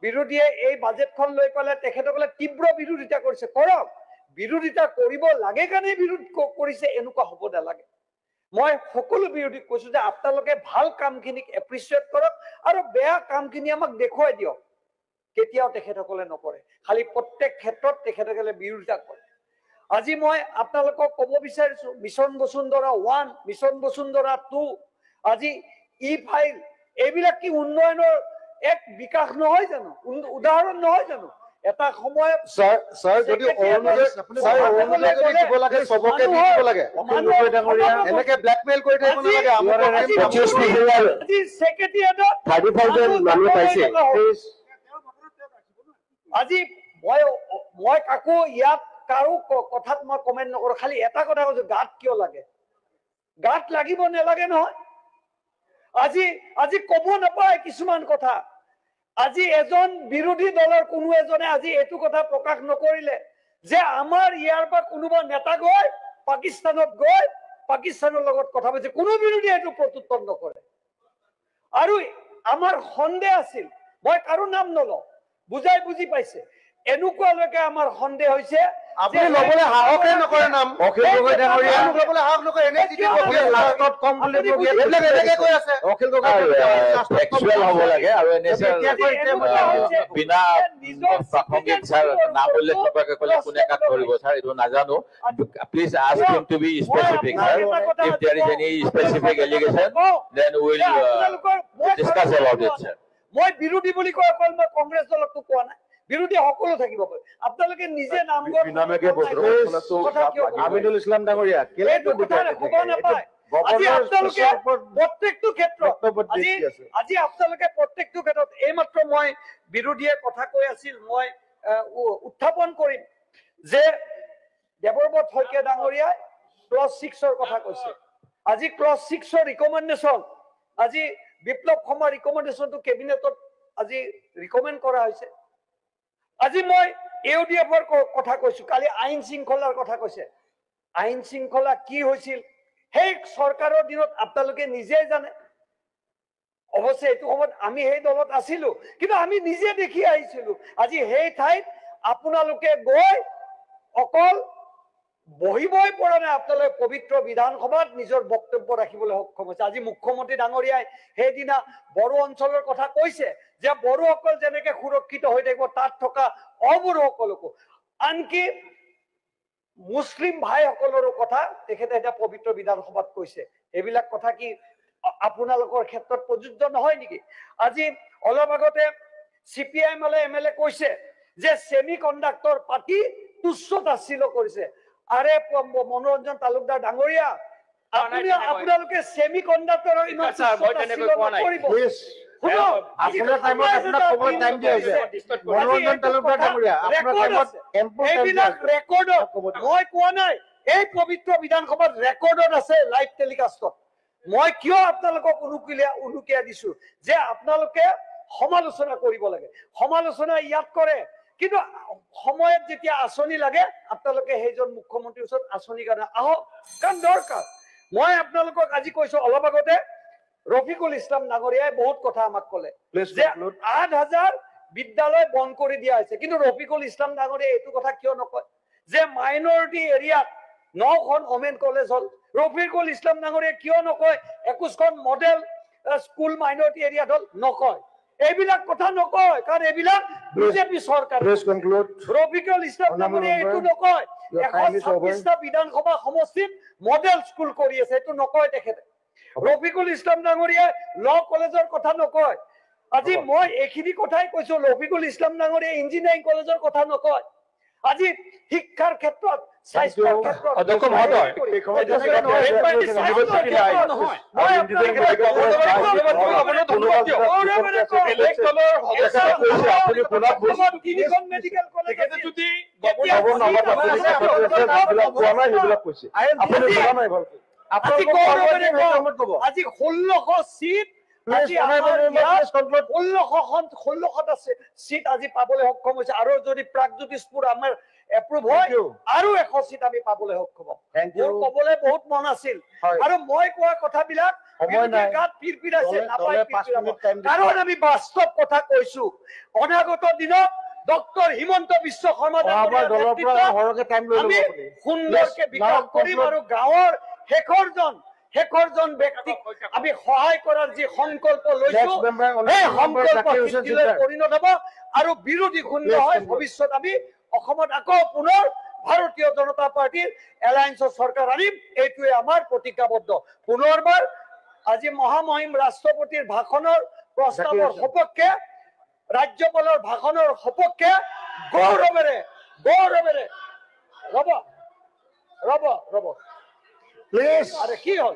বিৰোধীয়ে এই বাজেটখন লৈ পেলাই তেখেতসকলে তীব্ৰ বিৰোধিতা কৰিছে। কৰক, বিৰোধিতা কৰিব লাগে কাৰণে বিৰোধ কৰিছে, এনেকুৱা হ'ব নালাগে। মই সকলো বিৰোধীক কৈছো যে আপোনালোকে ভাল কামখিনিক এপ্ৰিচিয়েট কৰক আৰু বেয়া কামখিনি আমাক দেখুৱাই দিয়ক। কেতিয়াও তেখেতসকলে নকৰে, খালি প্ৰত্যেক ক্ষেত্ৰত তেখেতসকলে বিৰোধিতা কৰে। আজি মই আপোনালোকক ক'ব বিচাৰিছো, মিছন বসুন্ধৰা 1, মিছন বসুন্ধৰা 2, আজি ই-ফাইল, এইবিলাক কি উন্নয়নৰ এক বিকাশ নহয় জানো? উদাহৰণ নহয় জানো? এটা সময়ত ছাৰ যদি অৰুণোদয় দিব লাগে, চবকে দি দিব লাগে। এনেকে ব্লেকমেইল কৰি থাকিব নালাগে। আজি ছেক্ৰেটাৰিয়েটত 30,000 মানুহ পাইছে। আজি মই কাকো ইয়াত কাৰো কথাত মই কমেন্ট নকৰো, খালি এটা কথা কৈছো, গাত কিয় লাগে? গাত লাগিব নালাগে নহয়। আজি ক'ব নাপায় কিছুমান কথা। আজি এজন বিৰোধী দলৰ কোনো এজনে আজি এইটো কথা প্ৰকাশ নকৰিলে যে আমাৰ ইয়াৰ পৰা কোনোবা নেতা গৈ পাকিস্তানৰ লগত কথা পাতিছে, কোনো বিৰোধী এইটো প্ৰত্যুত্তৰ নকৰে। আৰু আমাৰ সন্দেহ আছিল, মই কাৰো নাম নলওঁ, বুজি পাইছে, এনেকুৱালৈকে আমাৰ সন্দেহ হৈছে আপুনি ল'বলৈ সাহসে নকৰে নাম। অখিল গগৈ ডাঙৰীয়া ল'বলৈ সাহস নকৰে, এনে কি লাষ্টত কম বুলি এইবিলাক এনেকে কৈ আছে। অখিল গগৈ একচুৱেল হ'ব লাগে আৰু বিনা প্ৰাসংগিক ছাৰ নাম উল্লেখ নকৰাকে ক'লে কোনে কাক ধৰিব ছাৰ, এইটো নাজানো। Please ask him to be specific sir. If there is any specific allegation then will discuss about it sir. মই বিৰোধী বুলি কয়, অকল মই কংগ্ৰেছ দলকতো কোৱা নাই, বিৰোধী সকলো থাকিব পাৰে। আপোনালোকে নিজে আমিনুল ইছলাম ডাঙৰীয়া প্ৰত্যেকটো ক্ষেত্ৰত এইমাত্ৰ মই বিৰোধীয়ে কথা কৈ আছিল, মই উত্থাপন কৰিম যে দেৱব্ৰত শইকীয়া ডাঙৰীয়াই ক্লজ 6ৰ কথা কৈছে। আজি ক্লজ 6ৰ ৰিকমেণ্ডেশ্যন, আজি বিপ্লৱ শৰ্মাৰ ৰিকমেণ্ডেশ্যনটো কেবিনেটত আজি ৰিকমেণ্ড কৰা হৈছে। আজি মই ইউডিএফৰ কথা কৈছো, কালি আইন শৃংখলাৰ কথা কৈছে। আইন শৃংখলা কি হৈছিল সেই চৰকাৰৰ দিনত আপোনালোকে নিজেই জানে। অৱশ্যে এইটো সময়ত আমি সেই দলত আছিলো, কিন্তু আমি নিজে দেখি আহিছিলো। আজি সেই ঠাইত আপোনালোকে গৈ অকল বহিবই পৰা নাই, আপোনালোকে পবিত্ৰ বিধানসভাত নিজৰ বক্তব্য ৰাখিবলৈ সক্ষম হৈছে। আজি মুখ্যমন্ত্ৰী ডাঙৰীয়াই সেইদিনা বড়ো অঞ্চলৰ কথা কৈছে যে বড়োসকল যেনেকে সুৰক্ষিত হৈ থাকিব, তাত থকা অবড়োসকলকো, আনকি মুছলিম ভাইসকলৰো কথা তেখেতে এতিয়া পবিত্ৰ বিধানসভাত কৈছে। এইবিলাক কথা কি আপোনালোকৰ ক্ষেত্ৰত প্ৰযোজ্য নহয় নেকি? আজি অলপ আগতে CPIM MLA কৈছে যে ছেমি কণ্ডাক্টৰ পাতি তুচ্ছ তাচ্ছিল্য কৰিছে। আৰে মনোৰঞ্জন তালুকদাৰ ডাঙৰীয়া, আপোনালোকে ছেমি কণ্ডাক্টৰৰ ইমান কৰিব? আপোনাৰ টাইমত আপোনাক ক'বলৈ টাইম দিয়া হৈছে। মনোৰঞ্জন তালুকদাৰ ডাঙৰীয়া, আপোনাৰ টাইমত এইবিলাক ৰেকৰ্ডত, মই কোৱা নাই, এই পবিত্ৰ বিধানসভাত ৰেকৰ্ডত আছে, লাইভ টেলিকাষ্টত। মই কিয় আপোনালোকক উনুকিয়াই দিছো যে আপোনালোকে সমালোচনা কৰিব লাগে। সমালোচনা ইয়াত কৰে, কিন্তু সময়ত যেতিয়া আঁচনি লাগে আপোনালোকে সেইজন মুখ্যমন্ত্ৰীৰ ওচৰত আঁচনিৰ কাৰণে আহক, কাৰণ দৰকাৰ। মই আপোনালোকক আজি কৈছো, অলপ আগতে ৰফিকুল ইছলাম ডাঙৰীয়াই বহুত কথা আমাক ক'লে Please যে conclude. 8,000 বিদ্যালয় বন্ধ কৰি দিয়া হৈছে, কিন্তু ৰফিকুল ইছলাম ডাঙৰীয়াই এইটো কথা কিয় নকয় যে মাইনৰিটি এৰিয়াত 9খন ওমেন কলেজ হ'ল? ৰফিকুল ইছলাম ডাঙৰীয়াই কিয় নকয় 21খন মডেল স্কুল মাইনৰিটি এৰিয়াত হ'ল? নকয়। এইবিলাক কথা নকয়, কাৰণ এইবিলাক বিজেপি চৰকাৰ। Please conclude. ৰফিকুল ইছলাম ডাঙৰীয়াই এইটো নকয় Your time is over. 126টা বিধানসভা সমষ্টিত মডেল স্কুল কৰি আছে, এইটো নকয় তেখেতে। ৰফিকুল ইছলাম ডাঙৰীয়াই ল কলেজৰ কথা নকয়। আজি মই এইখিনি কথাই কৈছো, ৰফিকুল ইছলাম ডাঙৰীয়াই ইঞ্জিনিয়াৰিং কলেজৰ কথা নকয়। আজি শিক্ষাৰ ক্ষেত্ৰত, স্বাস্থ্যৰ ক্ষেত্ৰত, অধ্যক্ষ মহোদয়, আজি 1600 চিট, আজি 1600 আছে চিট আজি পাবলৈ সক্ষম হৈছে, আৰু যদি প্ৰাগজ্যোতিষপুৰ আমাৰ এপ্ৰুভ হয় আৰু 100 চিট আমি পাবলৈ সক্ষম হ'ম। মোৰ ক'বলৈ বহুত মন আছিল, আৰু মই কোৱা কথাবিলাক গাত পিৰপিৰাইছে, নাপায় পিৰপিৰাব, কাৰণ আমি বাস্তৱ কথা কৈছো। অনাগত দিনত ডক্টৰ হিমন্ত বিশ্ব শৰ্মা ডাঙৰীয়াৰ নেতৃত্বত আমি সুন্দৰকে বিকাশ কৰিম, আৰু গাঁৱৰ শেষৰজন ব্যক্তিক আমি সহায় কৰাৰ যি সংকল্প লৈছো, সেই সংকল্প সিদ্ধিলৈ পৰিণত হ'ব, আৰু বিৰোধী শূন্য হয় ভৱিষ্যত আমি অসমত আকৌ পুনৰ ভাৰতীয় জনতা পাৰ্টিৰ এলায়েন্সৰ চৰকাৰ আনিম, এইটোৱে আমাৰ প্ৰতিজ্ঞাবদ্ধ। পুনৰবাৰ আজি মহামহিম ৰাষ্ট্ৰপতিৰ ভাষণৰ প্ৰস্তাৱৰ সপক্ষে, ৰাজ্যপালৰ ভাষণৰ সপক্ষে গৌৰৱেৰে ৰব Please. আৰে কি হ'ল?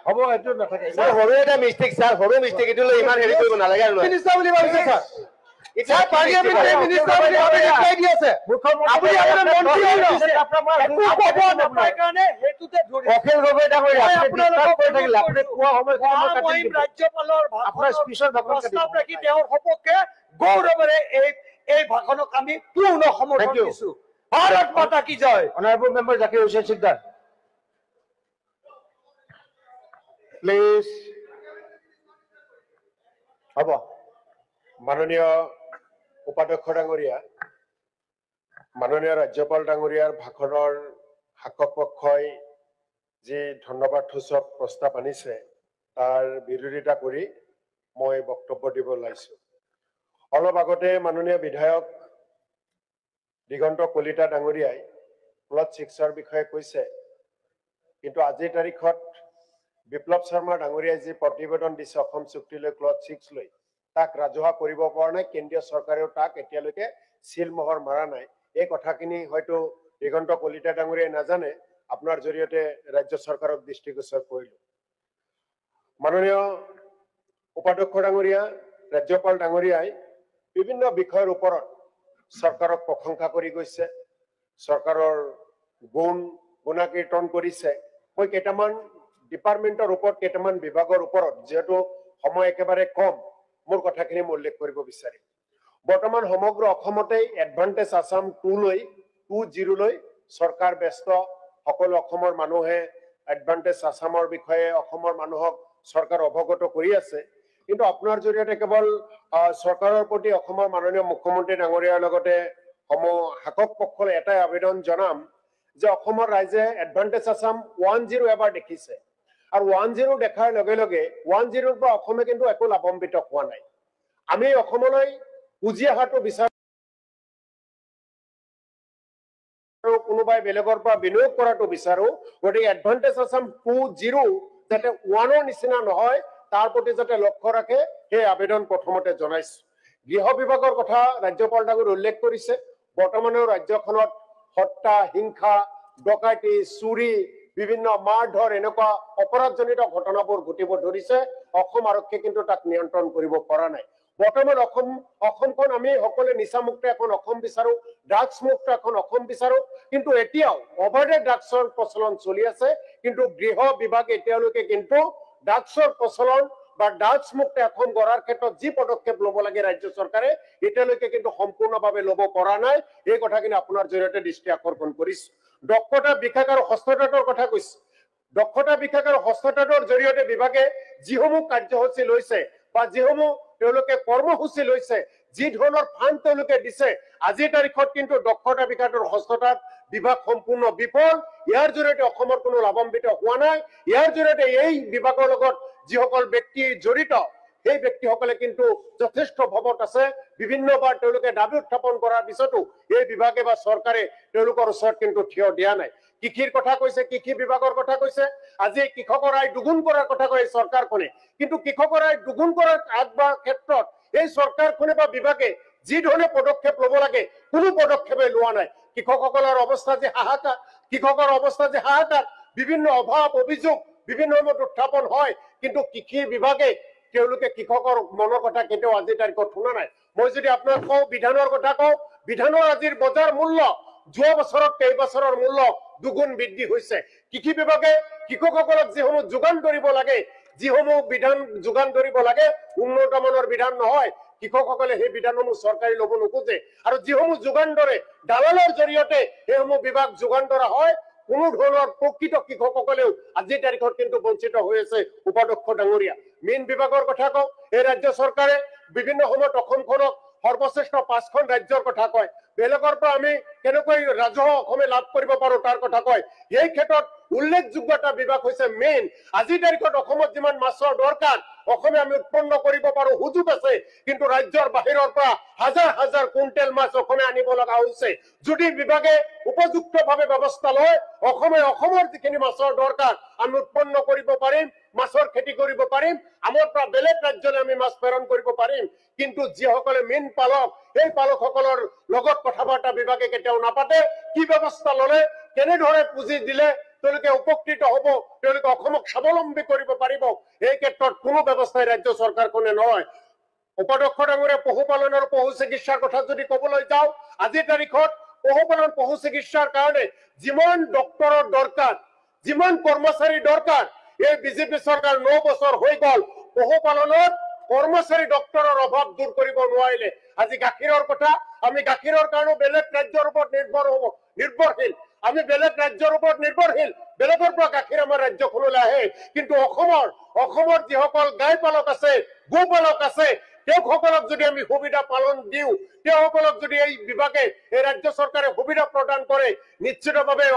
হ'ব, এইটো নাথাকে। সৰু এটা মিষ্টেক স্যাৰ, সৰু মিষ্টেক, এইটো লৈ ইমান হেৰি কৰিব নালাগে আৰু। মিনিষ্টাৰ বুলি ভাবিছে স্যাৰ। স্যাৰ পাৰ্লিয়ামেণ্টাৰী মিনিষ্টাৰ বুলি ভাবি ৰিপ্লাই দি আছে। আপুনি আপোনাৰ মন্ত্ৰী হৈ গৈছে, একো ক'ব নাপায় কাৰণে হেতুতে ধৰি অখিল গগৈ ডাঙৰীয়া, আপুনি আপোনালোকক disturb কৰি থাকিলে, আপুনি কোৱা সময়খিনি মই কাটি মহামহিম দিম। ৰাজ্যপালৰ আপোনাৰ স্পীচৰ ভাষণ কাটি প্ৰস্তাৱ দিম। ৰাখি তেওঁৰ সপক্ষে গৌৰৱেৰে এই ভাষণক আমি পূৰ্ণ সমৰ্থন Thank you. দিছো। ভাৰত মাতা কি জয়। Honorable Member Zakir Hussain Sikdar. Please. হ'ব। মাননীয় উপাধ্যক্ষ ডাঙৰীয়া, মাননীয় ৰাজ্যপাল ডাঙৰীয়াৰ ভাষণৰ শাসক পক্ষই যি ধন্যবাদ সূচক প্ৰস্তাৱ আনিছে তাৰ বিৰোধিতা কৰি মই বক্তব্য দিব ওলাইছো। অলপ আগতে মাননীয় বিধায়ক দিগন্ত কলিতা ডাঙৰীয়াই প্লট 6ৰ বিষয়ে কৈছে, কিন্তু আজিৰ তাৰিখত বিপ্লৱ শৰ্মা ডাঙৰীয়াই যি প্ৰতিবেদন দিছে অসম চুক্তিলৈ প্লট 6 লৈ, তাক ৰাজহুৱা কৰিব পৰা নাই, কেন্দ্ৰীয় চৰকাৰেও তাক এতিয়ালৈকে চিলমোহৰ মাৰা নাই। এই কথাখিনি হয়তো দিগন্ত কলিতা ডাঙৰীয়াই নাজানে, আপোনাৰ জৰিয়তে ৰাজ্য চৰকাৰক দৃষ্টিগোচৰ কৰিলো। মাননীয় উপাধ্যক্ষ ডাঙৰীয়া, ৰাজ্যপাল ডাঙৰীয়াই বিভিন্ন বিষয়ৰ ওপৰত চৰকাৰক প্ৰশংসা কৰি গৈছে, চৰকাৰৰ গুণাকীৰ্তন কৰিছে। মই কেইটামান ডিপাৰ্টমেণ্টৰ ওপৰত, কেইটামান বিভাগৰ ওপৰত, যিহেতু সময় একেবাৰে কম, মোৰ কথাখিনি মই উল্লেখ কৰিব বিচাৰিম। বৰ্তমান সমগ্ৰ অসমতেই এডভান্টেজ আছাম 20 লৈ চৰকাৰ ব্যস্ত। সকলো অসমৰ মানুহে এডভান্টেজ আছামৰ বিষয়ে অসমৰ মানুহক চৰকাৰ অৱগত কৰি আছে, কিন্তু আপোনাৰ জৰিয়তে কেৱল চৰকাৰৰ প্ৰতি অসমৰ মাননীয় মুখ্যমন্ত্ৰী ডাঙৰীয়াৰ লগতে শাসক পক্ষলৈ এটাই আবেদন জনাম যে অসমৰ ৰাইজে এডভান্টেজ আছাম 10 এবাৰ দেখিছে, আৰু 10 দেখাৰ লগে লগে 10ৰ পৰা অসমে কিন্তু একো লাভান্বিত হোৱা নাই। আমি অসমলৈ পুঁজি অহাটো বিচাৰো, কোনোবাই বেলেগৰ পৰা বিনিয়োগ কৰাটো বিচাৰো, গতিকে এডভান্টেজ আছাম 20 যাতে 1ৰ নিচিনা নহয় তাৰ প্ৰতি যাতে লক্ষ্য ৰাখে, সেই আবেদন প্ৰথমতে জনাইছো। গৃহ বিভাগৰ কথা ৰাজ্যপাল ডাঙৰীয়াই উল্লেখ কৰিছে। বৰ্তমানেও ৰাজ্যখনত হত্যা, হিংসা, ডকাইতি, চুৰি, বিভিন্ন মাৰধৰ, এনেকুৱা অপৰাধজনিত ঘটনাবোৰ ঘটিব ধৰিছে। অসম আৰক্ষীয়ে কিন্তু তাক নিয়ন্ত্ৰণ কৰিব পৰা নাই। বৰ্তমান অসমখন আমি সকলোৱে নিচামুক্ত এখন অসম বিচাৰো, ড্ৰাগছ মুক্ত এখন অসম বিচাৰো, কিন্তু এতিয়াও অবৈধ ড্ৰাগছৰ প্ৰচলন চলি আছে। কিন্তু গৃহ বিভাগে এতিয়ালৈকে কিন্তু ড্ৰাগছৰ প্ৰচলন বা ড্ৰাগছ মুক্ত অসম গঢ়াৰ ক্ষেত্ৰত যি পদক্ষেপ ল'ব লাগে ৰাজ্য চৰকাৰে এতিয়ালৈকে কিন্তু সম্পূৰ্ণভাৱে ল'ব পৰা নাই। এই কথাখিনি আপোনাৰ জৰিয়তে দৃষ্টি আকৰ্ষণ কৰিছো। দক্ষতা, বিকাশ আৰু হস্ততাঁতৰ কথা কৈছে। দক্ষতা বিকাশ আৰু হস্ততাঁতৰ জৰিয়তে বিভাগে যিসমূহ কাৰ্যসূচী লৈছে বা যিসমূহ তেওঁলোকে কৰ্মসূচী লৈছে, যি ধৰণৰ ফাণ্ড তেওঁলোকে দিছে, আজিৰ তাৰিখত কিন্তু দক্ষতা বিকাশ আৰু হস্ততাঁত বিভাগ সম্পূৰ্ণ বিফল। ইয়াৰ জৰিয়তে অসমৰ কোনো লাভান্বিত হোৱা নাই। ইয়াৰ জৰিয়তে এই বিভাগৰ লগত যিসকল ব্যক্তি জড়িত সেই ব্যক্তিসকলে কিন্তু যথেষ্ট ভৱত আছে। বিভিন্নবাৰ তেওঁলোকে দাবী উত্থাপন কৰাৰ পিছতো এই বিভাগে বা চৰকাৰে তেওঁলোকৰ ওচৰত কিন্তু থিয় দিয়া নাই। কৃষিৰ কথা কৈছে, কৃষি বিভাগৰ কথা কৈছে, আজি কৃষকৰ আয় দুগুণ কৰাৰ কথা কয় চৰকাৰখনে, কিন্তু কৃষকৰ আয় দুগুণ কৰাৰ আগবঢ়াৰ ক্ষেত্ৰত এই চৰকাৰখনে বা বিভাগে যি ধৰণে পদক্ষেপ ল'ব লাগে কোনো পদক্ষেপে লোৱা নাই। কৃষকসকলৰ অৱস্থা যে হাহাকাৰ, কৃষকৰ অৱস্থা যে হাহাকাৰ, বিভিন্ন অভাৱ অভিযোগ বিভিন্ন সময়ত উত্থাপন হয়, কিন্তু কৃষি বিভাগে তেওঁলোকে কৃষকৰ মনৰ কথা কেতিয়াও আজিৰ তাৰিখত শুনা নাই। মই যদি আপোনাক কওঁ বিধানৰ কথা কওঁ, বিধানৰ আজিৰ বজাৰ মূল্য যোৱা বছৰত কেইবছৰৰ মূল্য দুগুণ বৃদ্ধি হৈছে। কৃষি বিভাগে কৃষকসকলক যিসমূহ যোগান ধৰিব লাগে, যিসমূহ বিধান যোগান ধৰিব লাগে, উন্নত মানৰ বিধান নহয়, কৃষকসকলে সেই বিধানসমূহ চৰকাৰে ল'ব নোখোজে। আৰু যিসমূহ যোগান ধৰে দালালৰ জৰিয়তে সেইসমূহ বিভাগ যোগান ধৰা হয়, কোনো ধৰণৰ প্ৰকৃত কৃষকসকলেও আজিৰ তাৰিখত কিন্তু বঞ্চিত হৈ আছে। উপাধ্যক্ষ ডাঙৰীয়া, মীন বিভাগৰ কথা কওঁ, এই ৰাজ্য চৰকাৰে বিভিন্ন সময়ত অসমখনক সৰ্বশ্ৰেষ্ঠ 5খন ৰাজ্যৰ কথা কয়, বেলেগৰ পৰা আমি কেনেকৈ ৰাজহ অসমে লাভ কৰিব পাৰো তাৰ কথা কয়। এই ক্ষেত্ৰত উল্লেখযোগ্য এটা বিভাগ হৈছে মীন। আজিৰ তাৰিখত অসমত যিমান মাছৰ দৰকাৰ অসমে আমি উৎপন্ন কৰিব পাৰো সুযোগ আছে, কিন্তু ৰাজ্যৰ বাহিৰৰ পৰা হাজাৰ হাজাৰ কুইণ্টেল মাছ অসমে আনিব লগা হৈছে। যদি বিভাগে উপযুক্তভাৱে ব্যৱস্থা লয়, অসমে অসমৰ যিখিনি মাছৰ দৰকাৰ আমি উৎপন্ন কৰিব পাৰিম, মাছৰ খেতি কৰিব পাৰিম, আমাৰ পৰা বেলেগ ৰাজ্যলৈ আমি মাছ প্ৰেৰণ কৰিব পাৰিম। কিন্তু যিসকলে মীন পালক, সেই পালকসকলৰ লগত কথা বাৰ্তা বিভাগে কেতিয়াও নাপাতে। কি ব্যৱস্থা ললে, কেনেদৰে পুঁজি দিলে তেওঁলোকে উপকৃত হব, তেওঁলোকে অসমক স্বাৱলম্বী কৰিব পাৰিব, এই ক্ষেত্ৰত কোনো ব্যৱস্থাই ৰাজ্য চৰকাৰখনে নলয়। উপাধ্যক্ষ ডাঙৰীয়া, পশুপালন আৰু পশু চিকিৎসাৰ কথা যদি কবলৈ যাওঁ, আজিৰ তাৰিখত পশুপালন পশু চিকিৎসাৰ কাৰণে যিমান ডক্তৰৰ দৰকাৰ, যিমান কৰ্মচাৰী দৰকাৰ, এই বিজেপি চৰকাৰ 9 বছৰ হৈ গল পশুপালনত কৰ্মচাৰী ডক্তৰৰ অভাৱ দূৰ কৰিব নোৱাৰিলে। আজি গাখীৰৰ কথা, আমি গাখীৰৰ কাৰণে বেলেগ ৰাজ্যৰ ওপৰত নিৰ্ভৰশীল, আমি বেলেগ ৰাজ্যৰ ওপৰত নিৰ্ভৰশীল, বেলেগৰ পৰা গাখীৰ আমাৰ ৰাজ্যখনলৈ আহে। কিন্তু অসমৰ যিসকল গাই পালক আছে, গোপালক আছে, তেওঁসকলক যদি আমি সুবিধা পালন দিওঁ, তেওঁসকলক যদি এই বিভাগে, এই ৰাজ্য চৰকাৰে সুবিধা প্ৰদান কৰে, নিশ্চিতভাৱে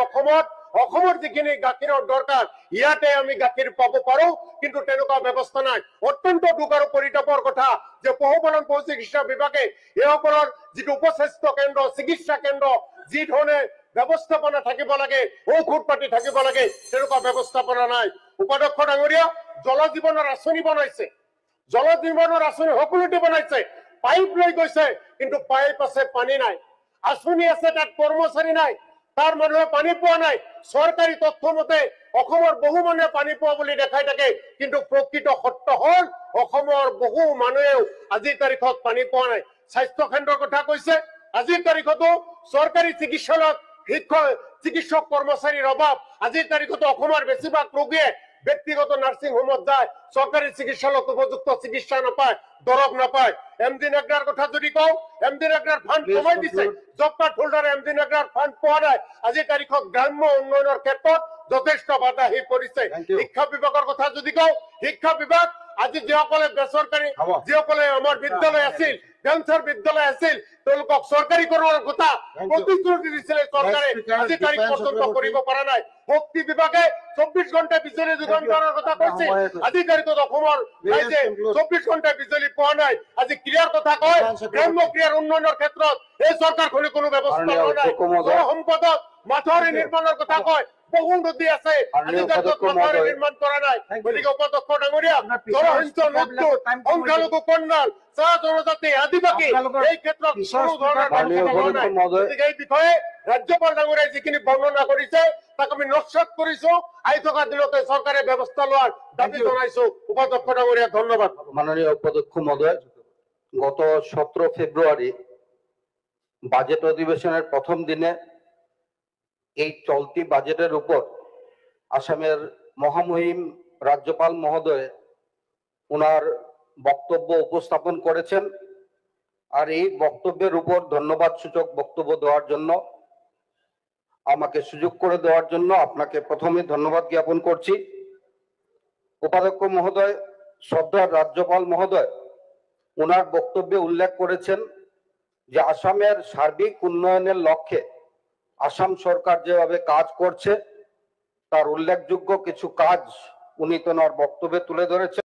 অসমৰ যিখিনি গাখীৰৰ দৰকাৰ ইয়াতে আমি গাখীৰ পাব পাৰো। কিন্তু তেনেকুৱা ব্যৱস্থা নাই। অত্যন্ত দুখ আৰু পৰিতাপৰ কথা যে পশুপালন পশু চিকিৎসা বিভাগে এইসকলৰ যিটো উপস্বাস্থ্য কেন্দ্ৰ, চিকিৎসা কেন্দ্ৰ, যি ধৰণে ব্যৱস্থাপনা থাকিব লাগে, ঔষধ পাতি থাকিব লাগে, তেনেকুৱা ব্যৱস্থাপনা নাই। উপাধ্যক্ষ ডাঙৰীয়া, জল জীৱনৰ আঁচনি বনাইছে, জল জীৱনৰ আঁচনি সকলোতে বনাইছে, পাইপ লৈ গৈছে, কিন্তু পাইপ আছে পানী নাই, আঁচনি আছে তাত কৰ্মচাৰী নাই, তাৰ মানুহে পানী পোৱা নাই। চৰকাৰী তথ্য মতে অসমৰ বহু মানুহে পানী পোৱা বুলি দেখাই থাকে, কিন্তু প্ৰকৃত সত্য হল অসমৰ বহু মানুহেও আজিৰ তাৰিখত পানী পোৱা নাই। স্বাস্থ্য কেন্দ্ৰৰ কথা কৈছে, আজিৰ তাৰিখতো চৰকাৰী চিকিৎসালয়ত চিকিৎসক কৰ্মচাৰীৰ অভাৱ। আজিৰ তাৰিখতো অসমৰ বেছিভাগ ৰোগীয়ে ব্যক্তিগত নাৰ্ছিং হোমত যায়, চৰকাৰী চিকিৎসালয়ত উপযুক্ত চিকিৎসা নাপায়, দৰৱ নাপায়। এমডি নাগৰাৰ কথা যদি কওঁ, এমডি নাগৰাৰ ফাণ্ড কমাই দিছে, জব কাৰ্ড হোল্ডাৰে এমডি নাগৰাৰ ফাণ্ড পোৱা নাই। আজিৰ তাৰিখত গ্ৰাম্য উন্নয়নৰ ক্ষেত্ৰত যথেষ্ট বাধা আহি পৰিছে। শিক্ষা বিভাগৰ কথা যদি কওঁ, শিক্ষা বিভাগ আজি যিসকলে বেচৰকাৰী, যিসকলে আমাৰ বিদ্যালয় আছিল, কেঞ্চাৰ বিদ্যালয় আছিল, তেওঁলোকক চৰকাৰীকৰণৰ কথা প্ৰতিশ্ৰুতি দিছিলে চৰকাৰে, আজি তাৰিখ পৰ্যন্ত কৰিব পৰা নাই। শক্তি বিভাগে 24 ঘণ্টা বিজুলী যোগান ধৰাৰ কথা কৈছে, আজি তাৰিখত অসমৰ ৰাইজে 24 ঘণ্টা বিজুলী পোৱা নাই। আজি ক্ৰীড়াৰ কথা কয়, গ্ৰাম্য ক্ৰীড়াৰ উন্নয়নৰ ক্ষেত্ৰত এই চৰকাৰখনে কোনো ব্যৱস্থা লোৱা নাই। জল সম্পদত মাথাউৰি নিৰ্মাণৰ কথা কয়, বহু নদী আছে, আজি তাৰিখত মাথাউৰি নিৰ্মাণ কৰা নাই। গতিকে উপাধ্যক্ষ ডাঙৰীয়া, জলসিঞ্চন, উদ্যোগ, সংখ্যালঘু কল্যাণ, চাহ জনজাতি, আদিবাসী, এই ক্ষেত্ৰত কোনো ধৰণৰ ব্যৱস্থা লোৱা নাই। গতিকে এই বিষয়ে ৰাজ্যপাল ডাঙৰীয়াই যিখিনি বৰ্ণনা কৰিছে তাক আমি নস্যাৎ কৰিছো। আহি থকা দিনতে চৰকাৰে ব্যৱস্থা লোৱাৰ দাবী জনাইছো। উপাধ্যক্ষ ডাঙৰীয়া, ধন্যবাদ। মাননীয় উপাধ্যক্ষ মহোদয়, গত 17 ফেব্রুয়ারি বাজেট অধিবেশনের প্রথম দিনে এই চলতি বাজেটের উপর আসামের মহামহিম রাজ্যপাল মহোদয় ওনার বক্তব্য উপস্থাপন করেছেন। আর এই বক্তব্যের উপর ধন্যবাদ সূচক বক্তব্য দেওয়ার জন্য আমাকে সুযোগ করে দেওয়ার জন্য আপনাকে প্রথমে ধন্যবাদ জ্ঞাপন করছি। উপাধ্যক্ষ মহোদয়, শ্রদ্ধার রাজ্যপাল মহোদয় ওনার বক্তব্যে উল্লেখ করেছেন যে আসামের সার্বিক উন্নয়নের লক্ষ্যে আসাম সরকার যেভাবে কাজ করছে তার উল্লেখযোগ্য কিছু কাজ উনি ওনার বক্তব্যে তুলে ধরেছেন।